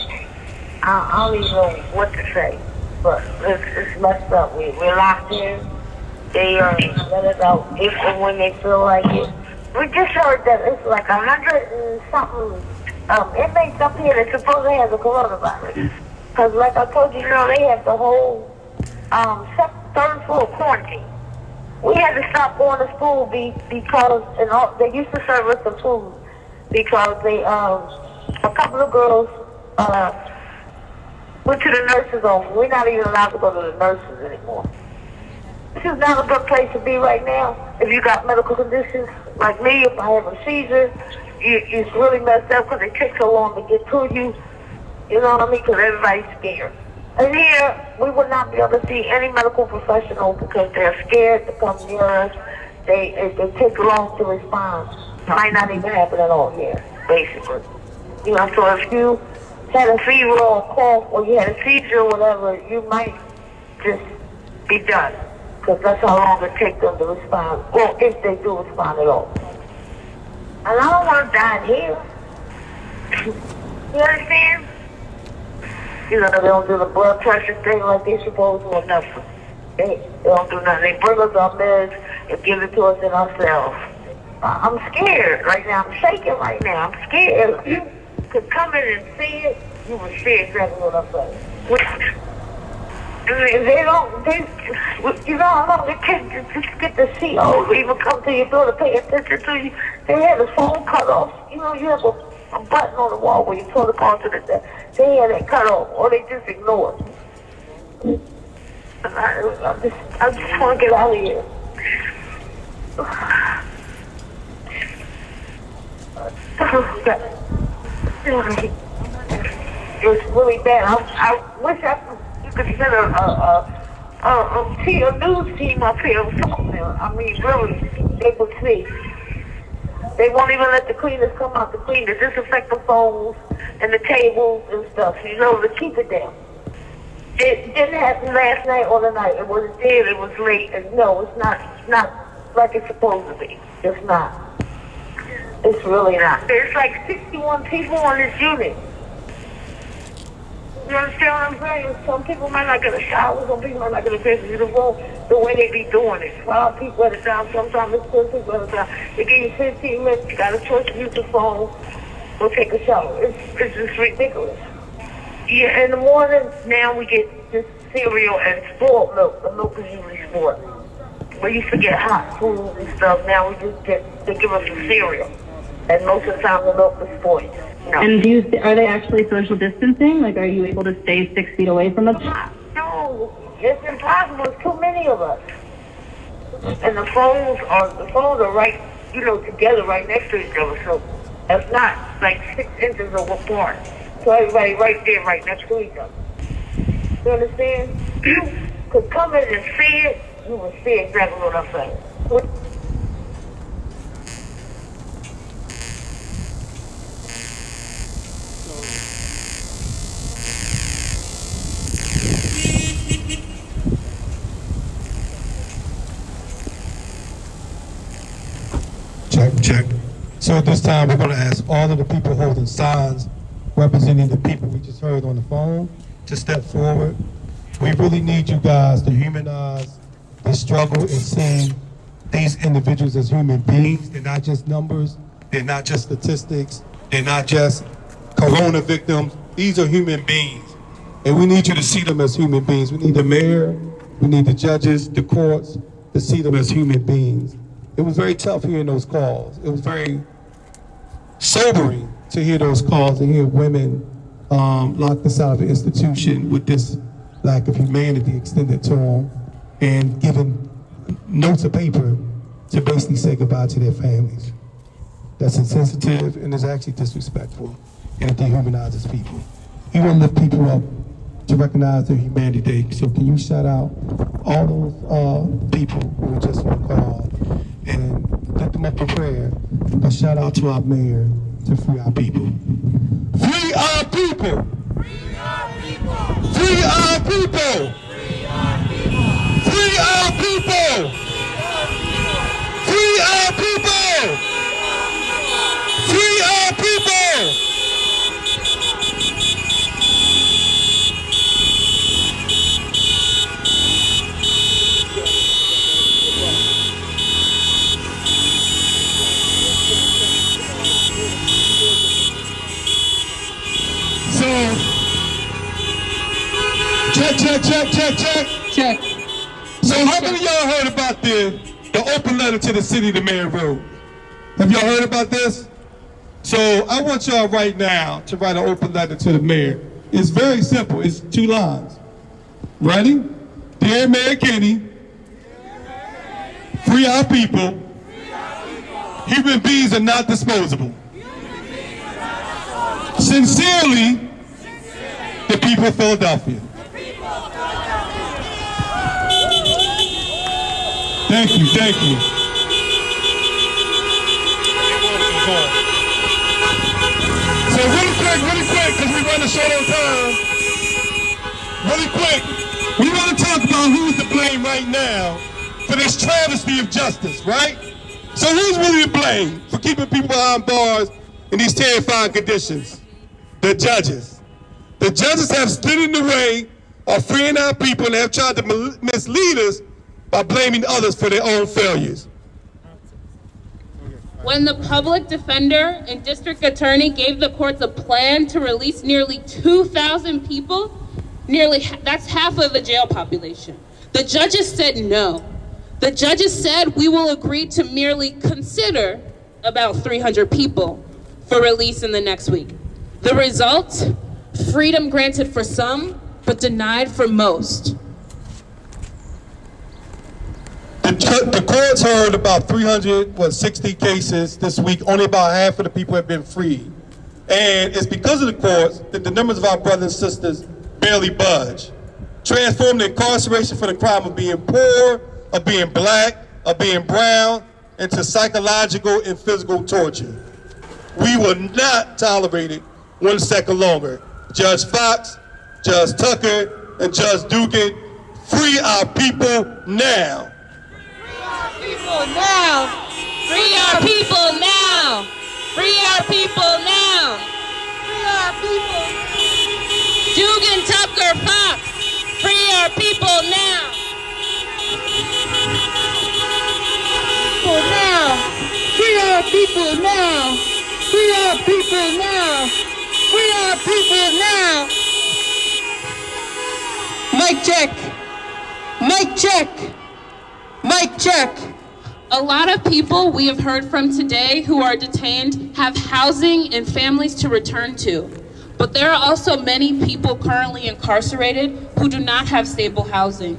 Speaker 10: I don't even know what to say, but it's messed up. We're locked in. They are let us out if and when they feel like it. We just heard that it's like 100 and something inmates up here that supposedly have the coronavirus. Because like I told you, they have the whole third floor quarantine. We had to stop going to school because they used to serve us some food because they a couple of girls went to the nurses' home. We're not even allowed to go to the nurses anymore. This is not a good place to be right now if you got medical conditions. Like me, if I have a seizure, it's really messed up because it takes so long to get to you. You know what I mean? Because everybody's scared. And here, we would not be able to see any medical professional because they're scared to come near us. They take long to respond. It might not even happen at all here, basically. You know, so if you had a fever or a cough or you had a seizure or whatever, you might just be done. Because that's how long it takes them to respond, or if they do respond at all. And I don't want to die here. You understand? You know, they don't do the blood pressure thing like they supposed to or nothing. They don't do nothing. They bring us our meds and give it to us in ourselves. I'm scared right now. I'm shaking right now. I'm scared. If you could come in and see it, you would see exactly what I'm saying. They don't, you know how long it takes to just get the CO to even come to your door to pay attention to you. They had the phone cut off. You know, you have a button on the wall where you turn the call to the desk. They had it cut off, or they just ignore it. I just want to get out of here. It was really bad. I wish you could send a news team up here or something. I mean, really, they would see. They won't even let the cleaners come out to clean to disinfect the phones and the tables and stuff, you know, to keep it down. It didn't happen last night or the night. It was dead, it was late, and no, it's not like it's supposed to be. It's not. It's really not. There's like 61 people on this unit. You understand what I'm saying? Some people might not get a shower, some people might not get a visit to the room the way they be doing it. 5 people at a time, sometimes it's 10 people at a time. They give you 15 minutes, you got a choice to use the phone or take a shower. It's just ridiculous. Yeah, in the morning, now we get just cereal and spoiled milk. The milk is usually spoiled. We used to get hot food and stuff, now we just they give us some cereal. And most of the time the milk is spoiled. No.
Speaker 8: And are they actually social distancing? Like, are you able to stay 6 feet away from them?
Speaker 10: No, it's impossible. There's too many of us. And the phones are right, you know, together right next to each other. So it's not like 6 inches apart. So everybody right there, right next to each other. You understand? You could come in and see it, you would see exactly what I'm saying.
Speaker 3: Check. So at this time, we're going to ask all of the people holding signs representing the people we just heard on the phone to step forward. We really need you guys to humanize the struggle and see these individuals as human beings. They're not just numbers. They're not just statistics. They're not just corona victims. These are human beings. And we need you to see them as human beings. We need the mayor, we need the judges, the courts, to see them as human beings. It was very tough hearing those calls. It was very sobering to hear those calls and hear women locked inside of an institution with this lack of humanity extended to them and given notes of paper to basically say goodbye to their families. That's insensitive and is actually disrespectful, and it dehumanizes people. We want to lift people up to recognize their humanity day. So can you shout out all those people who were just on the call and lift them up in prayer? A shout out to our mayor to free our people. Free our people! Free our people! Free our people! Free our people! Free our people! Free our people! Check. So how many of y'all heard about the open letter to the city the mayor wrote? Have y'all heard about this? So I want y'all right now to write an open letter to the mayor. It's very simple. It's 2 lines. Ready? Dear Mayor Kenney, free our people. Human beings are not disposable. Sincerely, the people of Philadelphia. Thank you, thank you. So really quick, because we're running short on time. Really quick, we want to talk about who's to blame right now for this travesty of justice, right? So who's really to blame for keeping people behind bars in these terrifying conditions? The judges. The judges have stood in the way of freeing our people and have tried to mislead us by blaming others for their own failures.
Speaker 2: When the public defender and district attorney gave the courts a plan to release nearly 2,000 people, that's half of the jail population. The judges said no. The judges said we will agree to merely consider about 300 people for release in the next week. The result? Freedom granted for some, but denied for most.
Speaker 3: The courts heard about 360 cases this week. Only about half of the people have been freed. And it's because of the courts that the numbers of our brothers and sisters barely budge. Transform the incarceration for the crime of being poor, of being black, of being brown, into psychological and physical torture. We will not tolerate it 1 second longer. Judge Fox, Judge Tucker, and Judge Dugan, free our people now.
Speaker 2: Now! Free our people now! Free our people now! Free our people! Dugan, Tucker, Fox! Free our people now!
Speaker 9: Now! Free our people now! Free our people now! Free our people now! Mic check! Mic check! Mic check!
Speaker 2: A lot of people we have heard from today who are detained have housing and families to return to. But there are also many people currently incarcerated who do not have stable housing.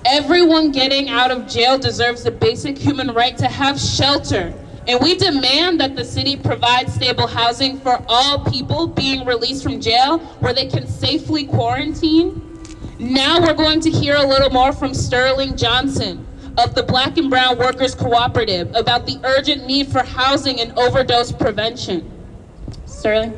Speaker 2: Everyone getting out of jail deserves the basic human right to have shelter. And we demand that the city provide stable housing for all people being released from jail where they can safely quarantine. Now we're going to hear a little more from Sterling Johnson of the Black and Brown Workers Cooperative about the urgent need for housing and overdose prevention. Sterling?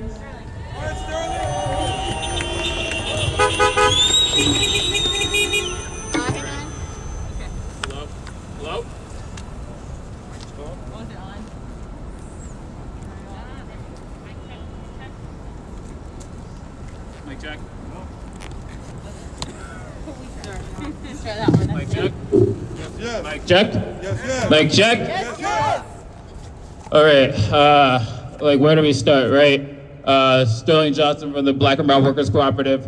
Speaker 11: Hello? Mic check. Mic check.
Speaker 3: Yes.
Speaker 11: Mic check.
Speaker 3: Yes.
Speaker 11: Mic check.
Speaker 3: Yes.
Speaker 11: All right. Where do we start? Right. Sterling Johnson from the Black and Brown Workers Cooperative.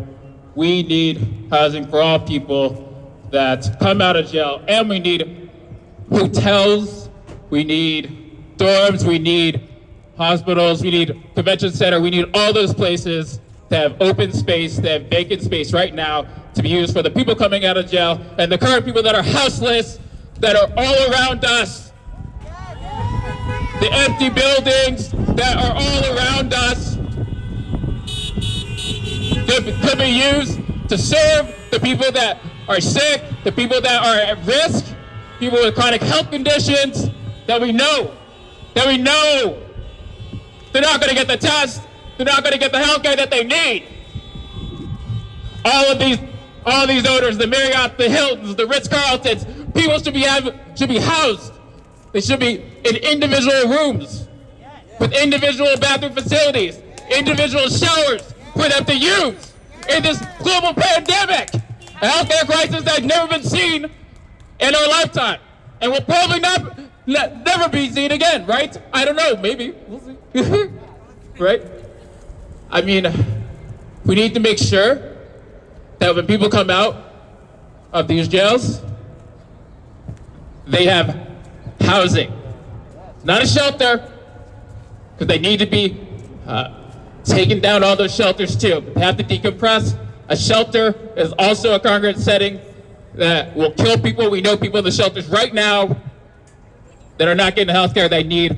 Speaker 11: We need housing for all people that come out of jail, and we need hotels. We need dorms. We need hospitals. We need convention center. We need all those places to have open space, to have vacant space right now to be used for the people coming out of jail and the current people that are houseless, that are all around us. The empty buildings that are all around us could be used to serve the people that are sick, the people that are at risk, people with chronic health conditions that we know they're not going to get the test, they're not going to get the health care that they need. All of these owners, the Marriott, the Hiltons, the Ritz-Carltons, people should be housed. They should be in individual rooms with individual bathroom facilities, individual showers for them to use in this global pandemic, a healthcare crisis that's never been seen in our lifetime, and will probably never be seen again, right? I don't know, maybe, we'll see, right? I mean, we need to make sure that when people come out of these jails, they have housing, not a shelter, because they need to be taking down all those shelters too. They have to decompress. A shelter is also a congregate setting that will kill people. We know people in the shelters right now that are not getting the health care they need.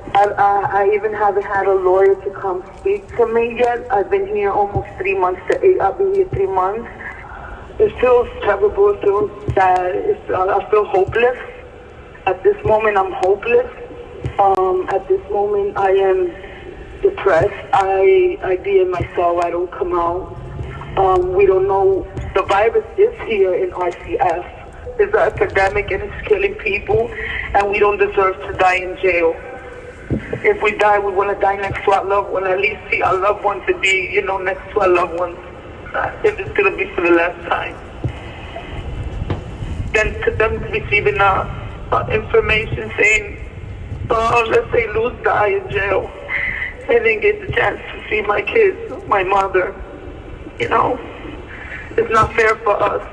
Speaker 5: I even haven't had a lawyer to come speak to me yet. I've been here almost 3 months to 8. I'll be here 3 months. It feels terrible. It feels sad. I feel hopeless. At this moment, I'm hopeless. At this moment, I am depressed. I be in my cell. I don't come out. We don't know. The virus is here in RCF. It's an epidemic and it's killing people, and we don't deserve to die in jail. If we die, we want to die next to our loved one. At least see our loved ones to be, next to our loved ones. If it's going to be for the last time. Then to them receiving information saying, let's say Luz died in jail. I didn't get the chance to see my kids, my mother. It's not fair for us.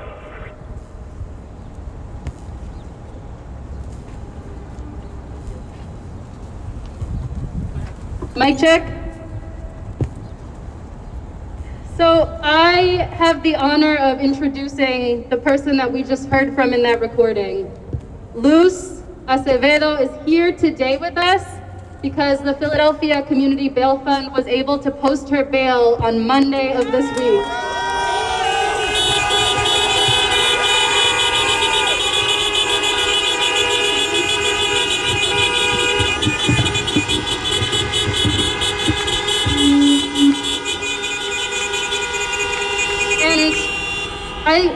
Speaker 12: Mic check. So I have the honor of introducing the person that we just heard from in that recording. Luz Acevedo is here today with us because the Philadelphia Community Bail Fund was able to post her bail on Monday of this week.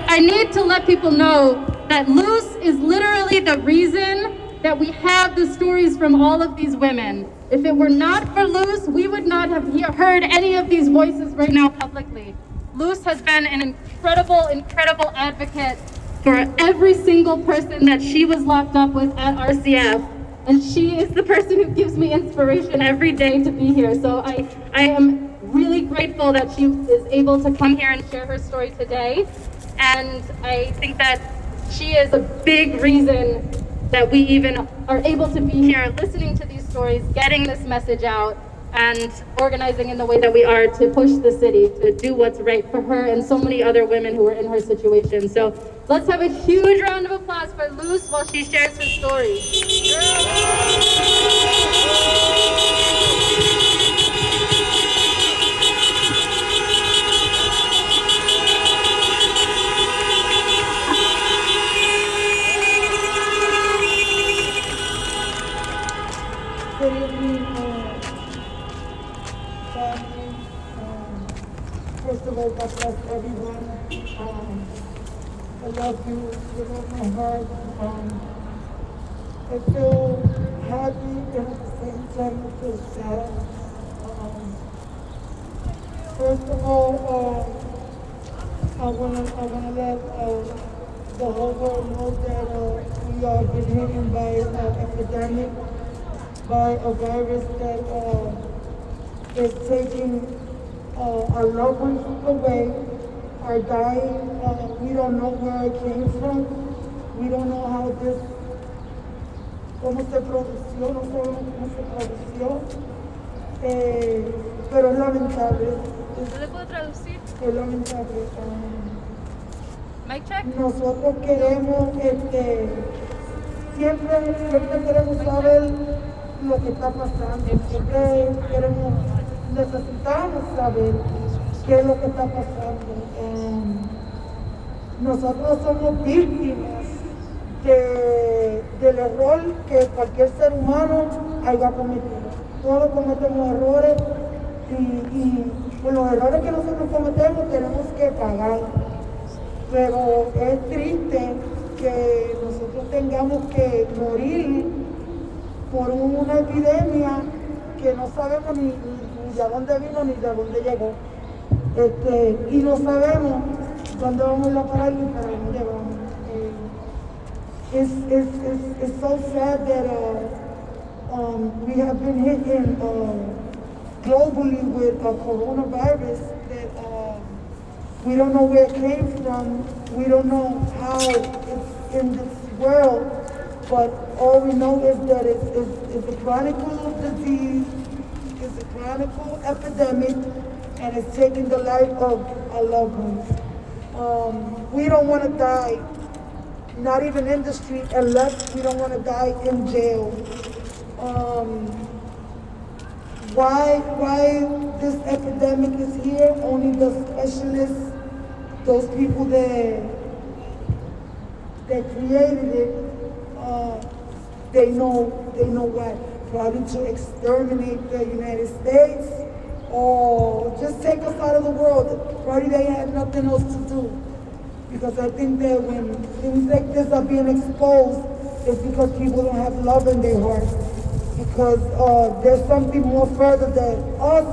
Speaker 12: I need to let people know that Luz is literally the reason that we have the stories from all of these women. If it were not for Luz, we would not have heard any of these voices right now publicly. Luz has been an incredible advocate for every single person that she was locked up with at RCF. And she is the person who gives me inspiration every day to be here. So I am really grateful that she is able to come here and share her story today. And I think that she is a big reason that we even are able to be here, listening to these stories, getting this message out, and organizing in the way that we are to push the city to do what's right for her and so many other women who are in her situation. So let's have a huge round of applause for Luz while she shares her story.
Speaker 13: Good evening, family. First of all, God bless everyone. I love you with all my heart. I feel happy and at the same time I feel sad. First of all, I wanna let the whole world know that we are being hit by an epidemic, by a virus that is taking our loved ones away, are dying. We don't know where it came from. We don't know how this, cómo se produció, no sabemos cómo se produció. Pero es lamentable.
Speaker 12: ¿Le puedo traducir?
Speaker 13: Es lamentable.
Speaker 12: Mic check.
Speaker 13: Nosotros queremos, siempre queremos saber lo que está pasando. Siempre necesitamos saber qué es lo que está pasando. Nosotros somos víctimas del error que cualquier ser humano haya cometido. Todos cometemos errores y por los errores que nosotros cometemos tenemos que pagar. Pero es triste que nosotros tengamos que morir por una epidemia que no sabemos ni de dónde vino ni de dónde llegó. Y no sabemos dónde vamos a parar ni para dónde vamos. It's so sad that we have been hit globally with a coronavirus that we don't know where it came from. We don't know how it's in this world. But all we know is that it's a chronic disease, it's a chronic epidemic, and it's taking the life of our loved ones. We don't want to die, not even in the street, unless we don't want to die in jail. why this epidemic is here. Only the specialists, those people that created it, they know why. Probably to exterminate the United States or just take us out of the world. Probably they had nothing else to do. Because I think that when things like this are being exposed, it's because people don't have love in their hearts. Because there's something more further than us,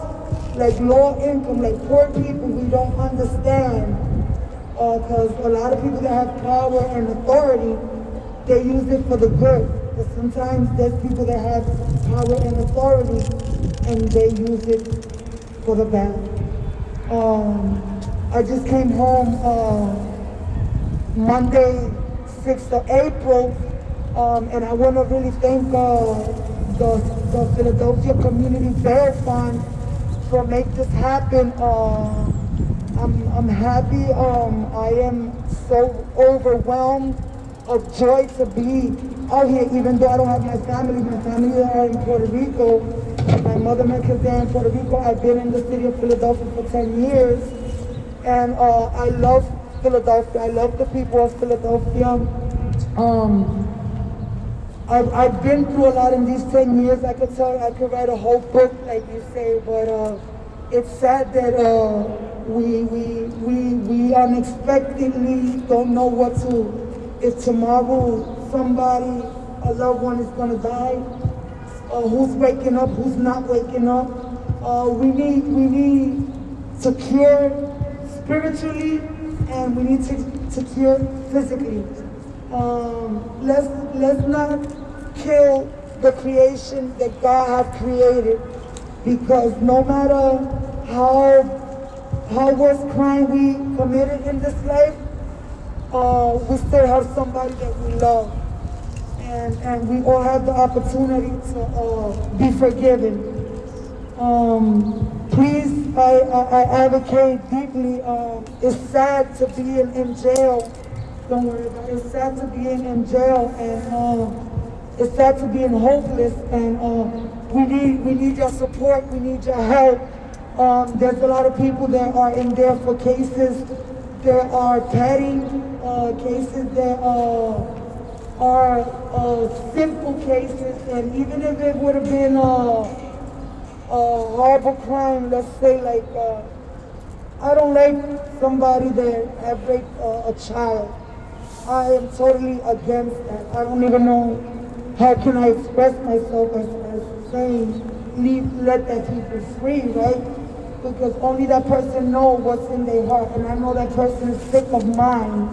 Speaker 13: like low income, like poor people, we don't understand. Because a lot of people that have power and authority, they use it for the good. But sometimes there's people that have power and authority and they use it for the bad. I just came home Monday, 6th of April, and I want to really thank the Philadelphia Community Fair Fund for making this happen. I'm happy. I am so overwhelmed of joy to be out here, even though I don't have my family. My family are in Puerto Rico. My mother, my kids are in Puerto Rico. I've been in the city of Philadelphia for 10 years. And I love Philadelphia. I love the people of Philadelphia. I've been through a lot in these 10 years. I could write a whole book, like you say, but it's sad that we unexpectedly don't know what to. If tomorrow somebody, a loved one is gonna die, who's waking up, who's not waking up. We need to cure spiritually, and we need to cure physically. Let's not kill the creation that God has created, because no matter how worst crime we committed in this life, we still have somebody that we love, and we all have the opportunity to be forgiven. Please, I advocate deeply. It's sad to be in jail. Don't worry about it. It's sad to be in jail, and it's sad to be hopeless. And we need your support. We need your help. There's a lot of people that are in there for cases that are petty, cases that are simple cases, and even if it would have been a horrible crime, let's say like, I don't like somebody that have raped a child. I am totally against that. I don't even know how can I express myself as saying, let that people free, right? Because only that person knows what's in their heart, and I know that person is sick of mine.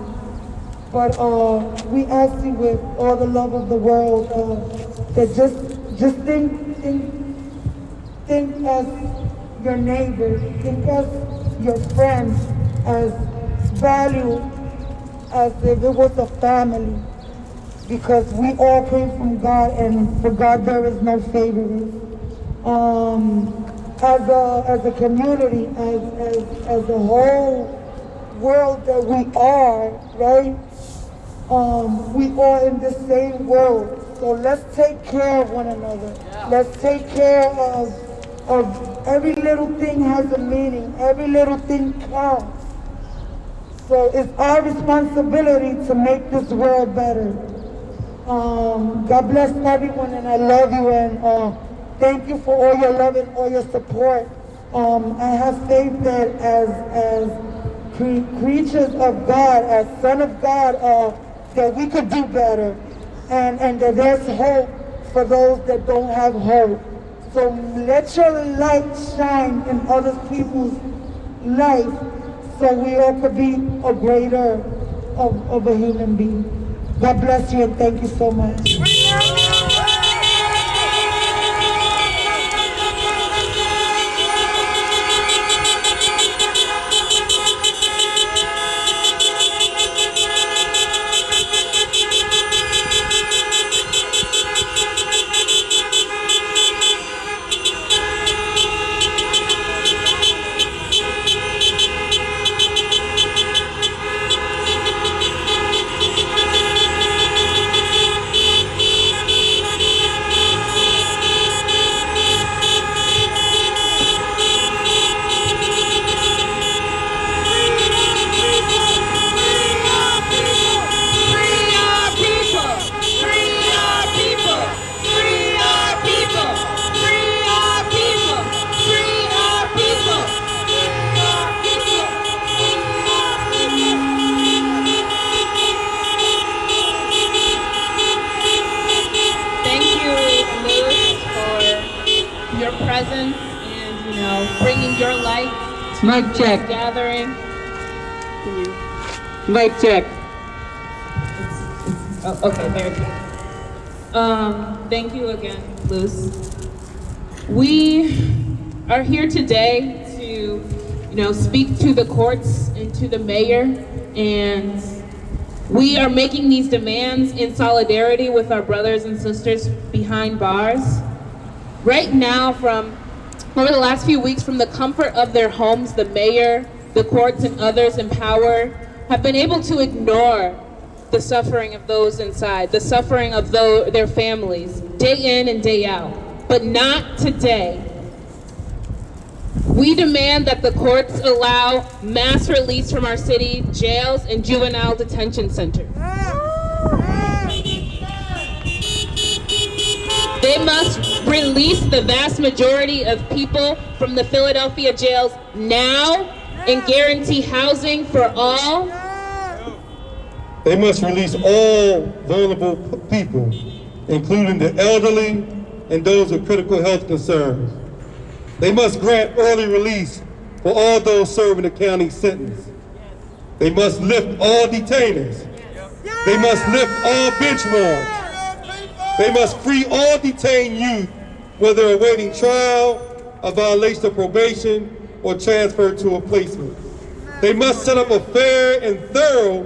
Speaker 13: But we ask you with all the love of the world that just think as your neighbor, think as your friends, as value, as if it was a family. Because we all came from God, and for God there is no favoritism. As a community, as a whole world that we are, right? We are in the same world. So let's take care of one another. Yeah. Let's take care of every little thing has a meaning. Every little thing counts. So it's our responsibility to make this world better. God bless everyone, and I love you, and thank you for all your love and all your support. I have faith that as creatures of God, as son of God, that we could do better, and that there's hope for those that don't have hope. So let your light shine in other people's life, so we all could be a greater of a human being. God bless you, and thank you so much.
Speaker 2: presence and, bringing your light to
Speaker 14: Mic check.
Speaker 2: this gathering.
Speaker 14: Mic check.
Speaker 2: Oh, okay, there it is. Thank you again, Luz. We are here today to, speak to the courts and to the mayor, and we are making these demands in solidarity with our brothers and sisters behind bars. Right now, over the last few weeks, from the comfort of their homes, the mayor, the courts, and others in power have been able to ignore the suffering of those inside, the suffering of their families, day in and day out. But not today. We demand that the courts allow mass release from our city jails and juvenile detention centers. They must release the vast majority of people from the Philadelphia jails now and guarantee housing for all.
Speaker 3: They must release all vulnerable people, including the elderly and those with critical health concerns. They must grant early release for all those serving a county sentence. They must lift all detainers. They must lift all bench warrants. They must free all detained youth, whether awaiting trial, a violation of probation, or transfer to a placement. They must set up a fair and thorough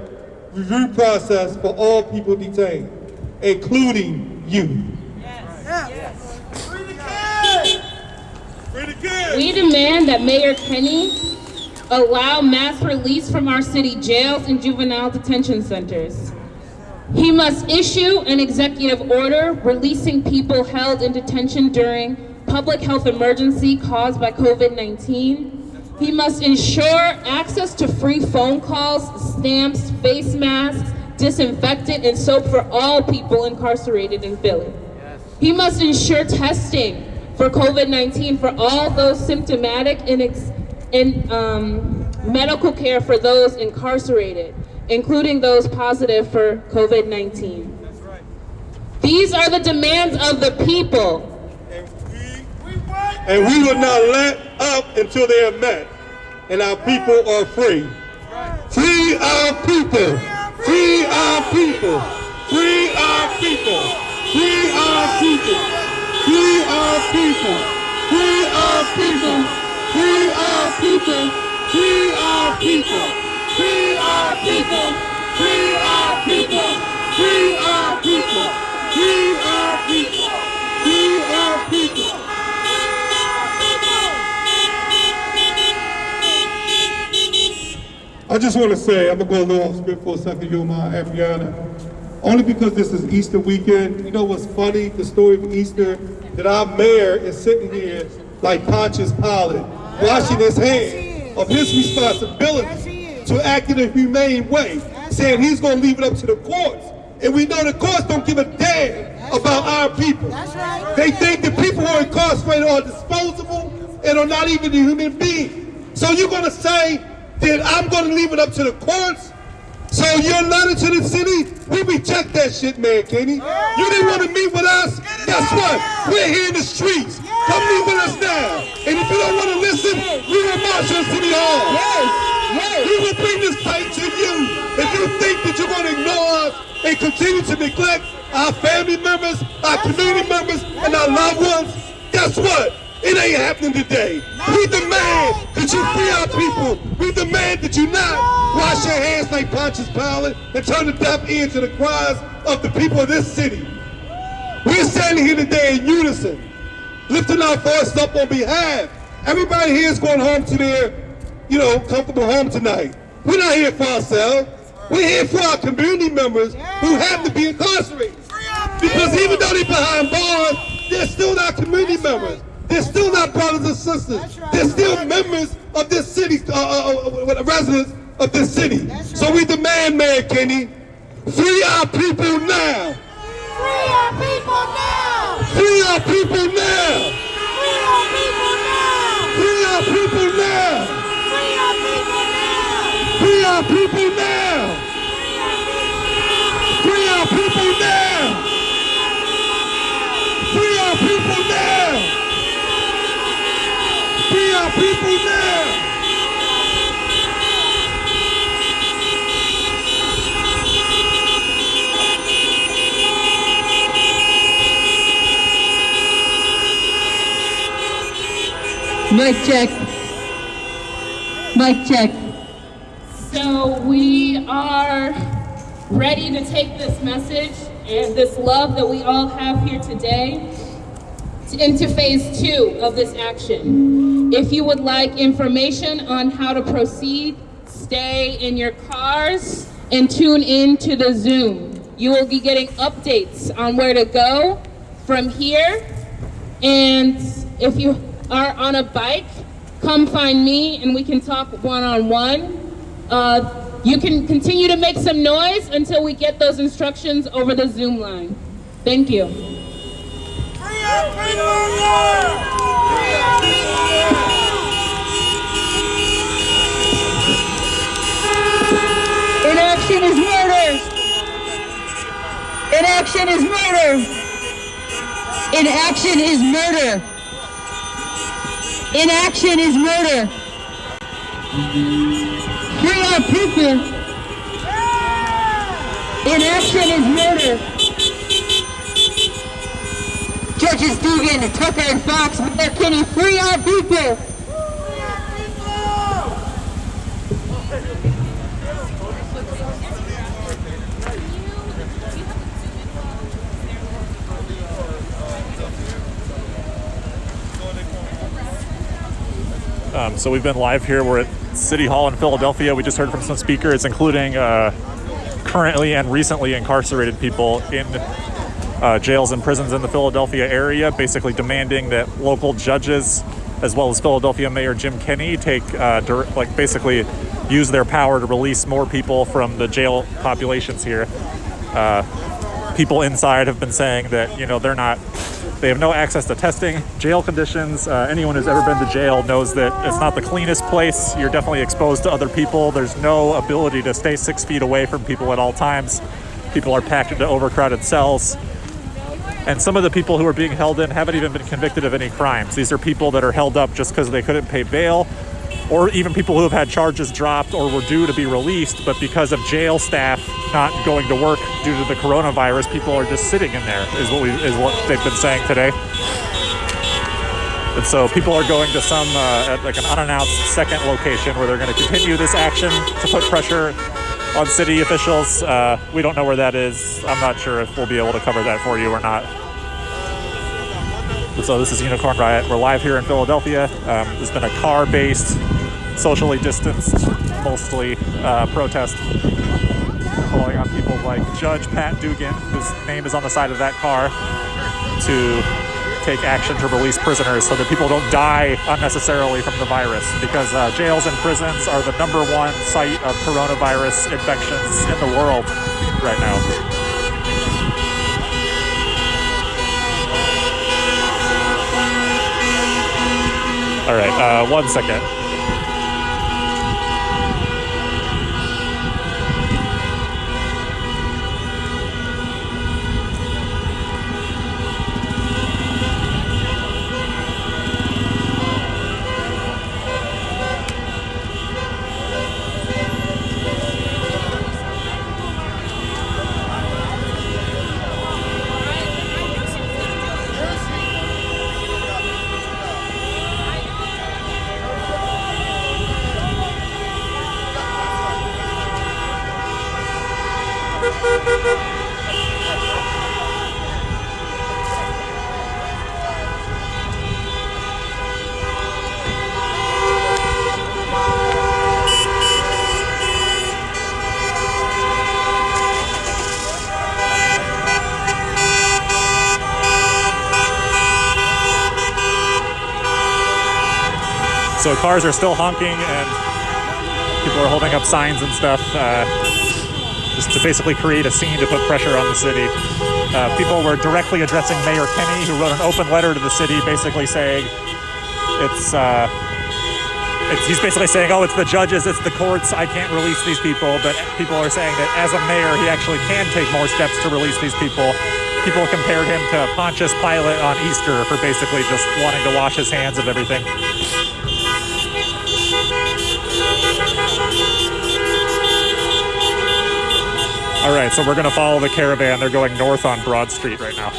Speaker 3: review process for all people detained, including youth.
Speaker 2: We demand that Mayor Kenney allow mass release from our city jails and juvenile detention centers. He must issue an executive order releasing people held in detention during public health emergency caused by COVID-19. He must ensure access to free phone calls, stamps, face masks, disinfectant, and soap for all people incarcerated in Philly. He must ensure testing for COVID-19 for all those symptomatic and medical care for those incarcerated, including those positive for COVID-19. These are the demands of the people.
Speaker 3: And we will not let up until they are met and our people are free. Free our people. Free our people. Free our people. Free our people. Free our people. Free our people. Free our people. Free our people. Free our people. Free our people. Free our people. Free our people. Free our people. I just want to say, I'm going to go a little off script for a second, you mind, Adriana. Only because this is Easter weekend. You know what's funny? The story of Easter, that our mayor is sitting here like Pontius Pilate, washing his hands of his responsibility to act in a humane way, saying he's going to leave it up to the courts. And we know the courts don't give a damn about our people. They think the people who are incarcerated are disposable and are not even a human being. So you're going to say that I'm going to leave it up to the courts? So your letter to the city, we reject that shit, Mayor Kenney. You didn't want to meet with us? Guess what? We're here in the streets. Come meet with us now. And if you don't want to listen, we will march on City Hall. We will bring this fight to you. If you think that you're going to ignore us and continue to neglect our family members, our community members, and our loved ones, guess what? It ain't happening today. We demand that you free our people. We demand that you not wash your hands like Pontius Pilate and turn a deaf ear to the cries of the people of this city. We're standing here today in unison, lifting our voice up on behalf. Everybody here is going home to their, comfortable home tonight. We're not here for ourselves. We're here for our community members who have to be incarcerated. Because even though they're behind bars, they're still not community members. They're still not brothers and sisters. They're still members of this city, residents of this city. So we demand, Mayor Kenney, free our people now.
Speaker 7: Free our people now.
Speaker 3: Free our people now.
Speaker 7: Free our people now.
Speaker 3: Free our people now.
Speaker 7: Free our people now.
Speaker 3: Free our people now. Free our people now. Free our people now. our people now.
Speaker 14: Mic check. Mic check.
Speaker 2: So we are ready to take this message and this love that we all have here today into phase 2 of this action. If you would like information on how to proceed, stay in your cars and tune in to the Zoom. You will be getting updates on where to go from here. And if you are on a bike, come find me and we can talk one-on-one. You can continue to make some noise until we get those instructions over the Zoom line. Thank you.
Speaker 14: Inaction is murder. Inaction is murder. Inaction is murder. Inaction is murder. Free our people. Inaction is murder. Judges Dugan, Tucker, and Fox, Mayor Kenney, free our people.
Speaker 1: So we've been live here. We're at City Hall in Philadelphia. We just heard from some speakers, including currently and recently incarcerated people in jails and prisons in the Philadelphia area, basically demanding that local judges, as well as Philadelphia Mayor Jim Kenney, basically use their power to release more people from the jail populations here. People inside have been saying that, they have no access to testing, jail conditions. Anyone who's ever been to jail knows that it's not the cleanest place. You're definitely exposed to other people. There's no ability to stay 6 feet away from people at all times. People are packed into overcrowded cells. And some of the people who are being held in haven't even been convicted of any crimes. These are people that are held up just because they couldn't pay bail, or even people who have had charges dropped or were due to be released, but because of jail staff not going to work due to the coronavirus, people are just sitting in there, is what they've been saying today. And so people are going to some at like an unannounced second location where they're going to continue this action to put pressure on city officials. We don't know where that is. I'm not sure if we'll be able to cover that for you or not. So this is Unicorn Riot. We're live here in Philadelphia. There's been a car-based, socially distanced, mostly protest calling on people like Judge Pat Dugan, whose name is on the side of that car, to take action to release prisoners so that people don't die unnecessarily from the virus, because jails and prisons are the #1 site of coronavirus infections in the world right now. All right, 1 second. So cars are still honking and people are holding up signs and stuff just to basically create a scene to put pressure on the city. People were directly addressing Mayor Kenney, who wrote an open letter to the city basically saying he's basically saying, oh, it's the judges, it's the courts, I can't release these people. But people are saying that as a mayor, he actually can take more steps to release these people. People compared him to Pontius Pilate on Easter for basically just wanting to wash his hands of everything. All right, so we're going to follow the Caravan. They're going north on Broad Street right now.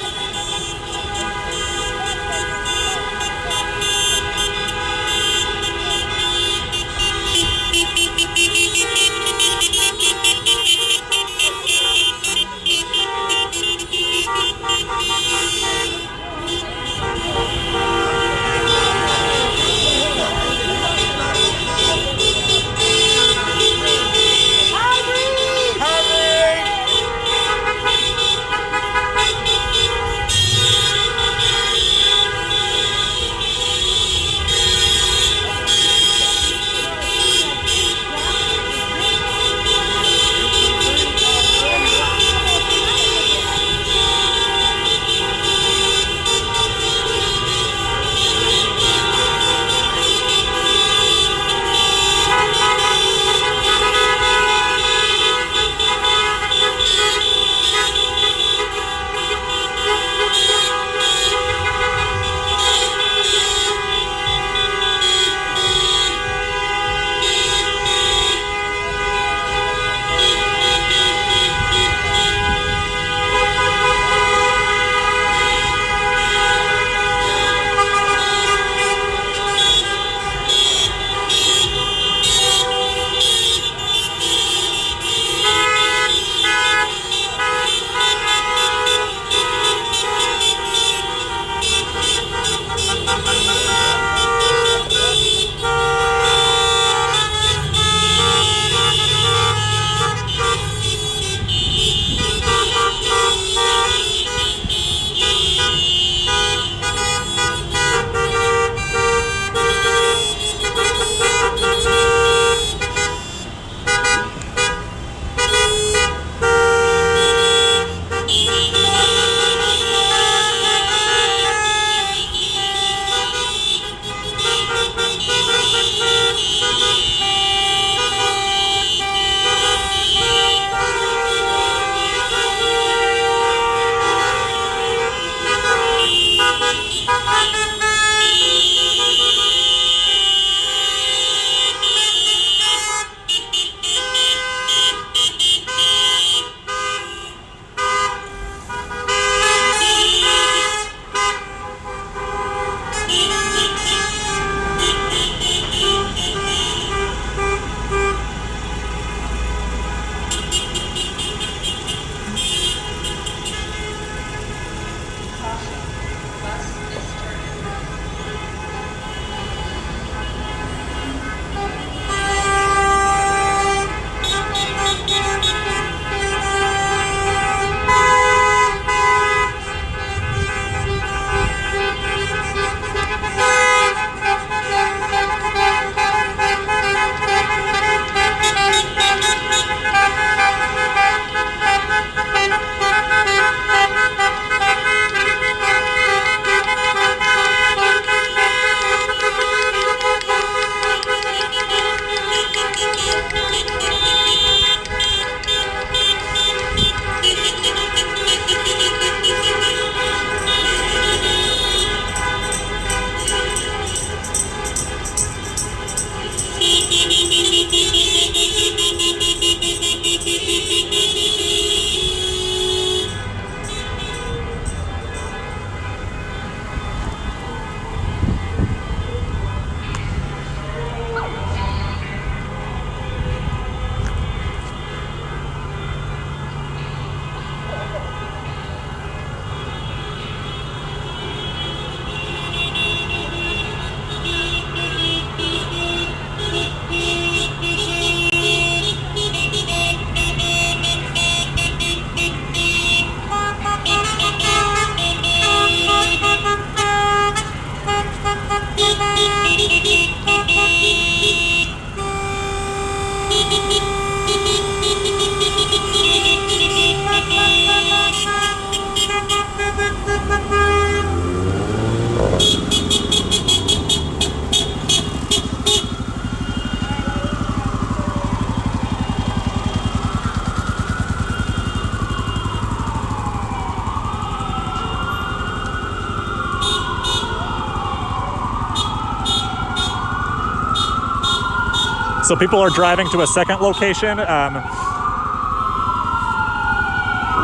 Speaker 1: So people are driving to a second location.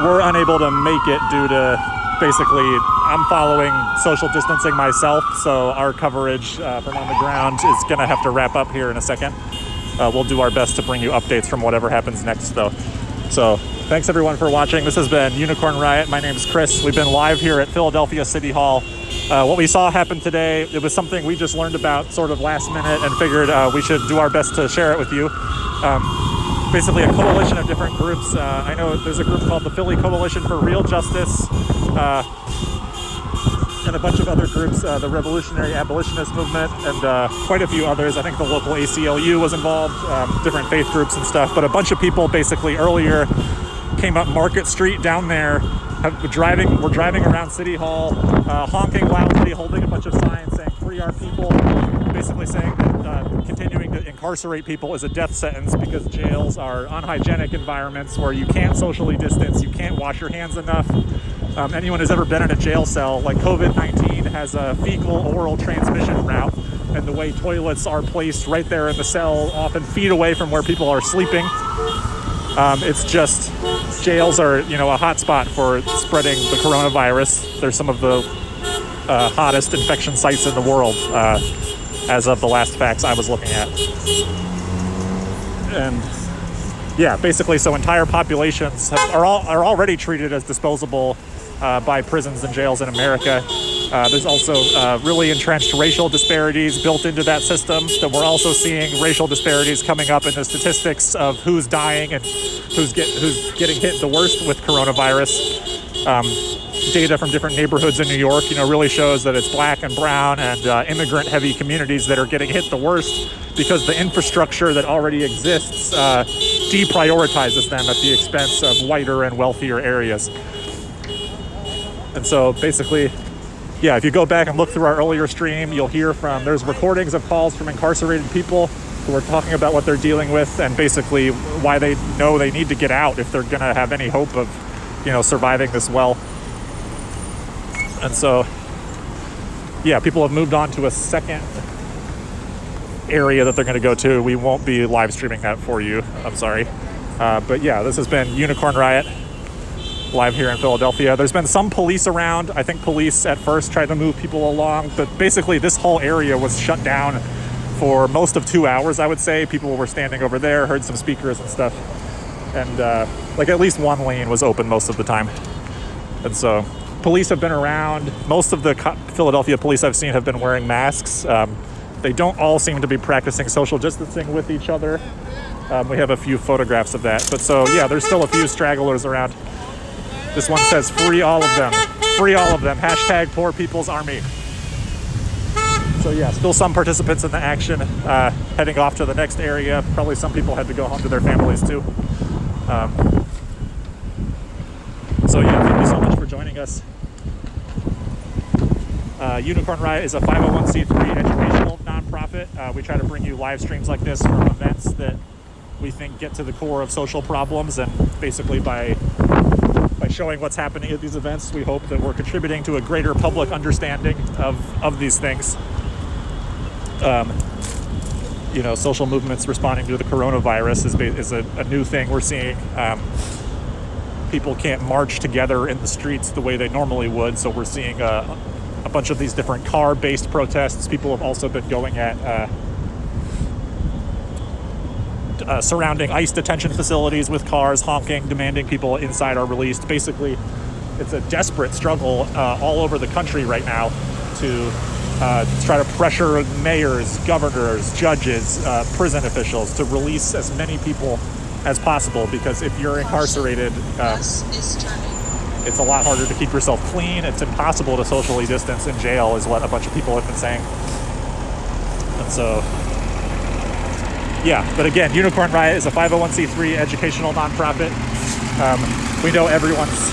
Speaker 1: we're unable to make it due to basically I'm following social distancing myself, so our coverage from on the ground is going to have to wrap up here in a second. We'll do our best to bring you updates from whatever happens next, though. So thanks everyone for watching. This has been Unicorn Riot. My name is Chris. We've been live here at Philadelphia City Hall. What we saw happen today, it was something we just learned about sort of last minute and figured we should do our best to share it with you. Basically a coalition of different groups. I know there's a group called the Philly Coalition for Real Justice, and a bunch of other groups, the Revolutionary Abolitionist Movement, and quite a few others. I think the local ACLU was involved, different faith groups and stuff, but a bunch of people basically earlier came up Market Street down there, we're driving around City Hall, honking loudly, holding a bunch of signs saying "Free our people," basically saying that continuing to incarcerate people is a death sentence because jails are unhygienic environments where you can't socially distance, you can't wash your hands enough. Anyone who's ever been in a jail cell, like COVID-19 has a fecal-oral transmission route, and the way toilets are placed right there in the cell, often feet away from where people are sleeping. It's just, jails are, a hot spot for spreading the coronavirus. They're some of the hottest infection sites in the world, as of the last facts I was looking at. And yeah, basically, so entire populations are already treated as disposable by prisons and jails in America. There's also really entrenched racial disparities built into that system, that we're also seeing racial disparities coming up in the statistics of who's dying and who's getting hit the worst with coronavirus. Data from different neighborhoods in New York, really shows that it's black and brown and immigrant-heavy communities that are getting hit the worst because the infrastructure that already exists deprioritizes them at the expense of whiter and wealthier areas. And so basically, yeah, if you go back and look through our earlier stream, you'll hear there's recordings of calls from incarcerated people who are talking about what they're dealing with and basically why they know they need to get out if they're going to have any hope of, surviving this well. And so, yeah, people have moved on to a second area that they're going to go to. We won't be live streaming that for you. I'm sorry. But yeah, this has been Unicorn Riot, live here in Philadelphia. There's been some police around. I think police at first tried to move people along, but basically this whole area was shut down for most of 2 hours, I would say. People were standing over there, heard some speakers and stuff. And at least one lane was open most of the time. And so police have been around. Most of the Philadelphia police I've seen have been wearing masks. They don't all seem to be practicing social distancing with each other. We have a few photographs of that. But so, yeah, there's still a few stragglers around. This one says, "Free all of them. Free all of them. Hashtag Poor People's Army." So yeah, still some participants in the action, heading off to the next area. Probably some people had to go home to their families too. So yeah, thank you so much for joining us. Unicorn Riot is a 501c3 educational nonprofit. We try to bring you live streams like this from events that we think get to the core of social problems, and basically by showing what's happening at these events, we hope that we're contributing to a greater public understanding of these things. Social movements responding to the coronavirus is a new thing we're seeing. People can't march together in the streets the way they normally would, so we're seeing a bunch of these different car-based protests. People have also been going at surrounding ICE detention facilities with cars, honking, demanding people inside are released. Basically, it's a desperate struggle all over the country right now to try to pressure mayors, governors, judges, prison officials to release as many people as possible, because if you're incarcerated, it's a lot harder to keep yourself clean. It's impossible to socially distance in jail, is what a bunch of people have been saying. And so, yeah, but again, Unicorn Riot is a 501c3 educational nonprofit. We know everyone's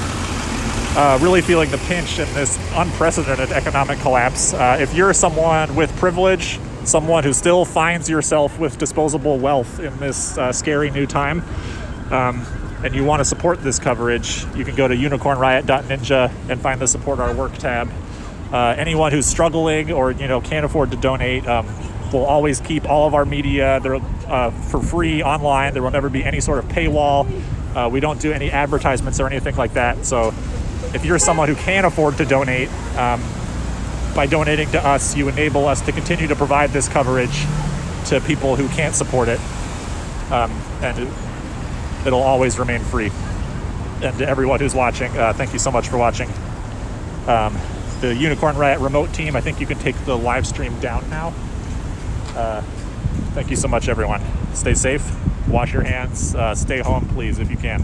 Speaker 1: really feeling the pinch in this unprecedented economic collapse. If you're someone with privilege, someone who still finds yourself with disposable wealth in this scary new time, and you want to support this coverage, you can go to unicornriot.ninja and find the Support Our Work tab. Anyone who's struggling or can't afford to donate, we'll always keep all of our media for free online. There will never be any sort of paywall. We don't do any advertisements or anything like that. So if you're someone who can afford to donate, by donating to us, you enable us to continue to provide this coverage to people who can't support it. And it'll always remain free. And to everyone who's watching, thank you so much for watching. The Unicorn Riot remote team, I think you can take the live stream down now. Thank you so much, everyone. Stay safe, wash your hands, stay home, please, if you can.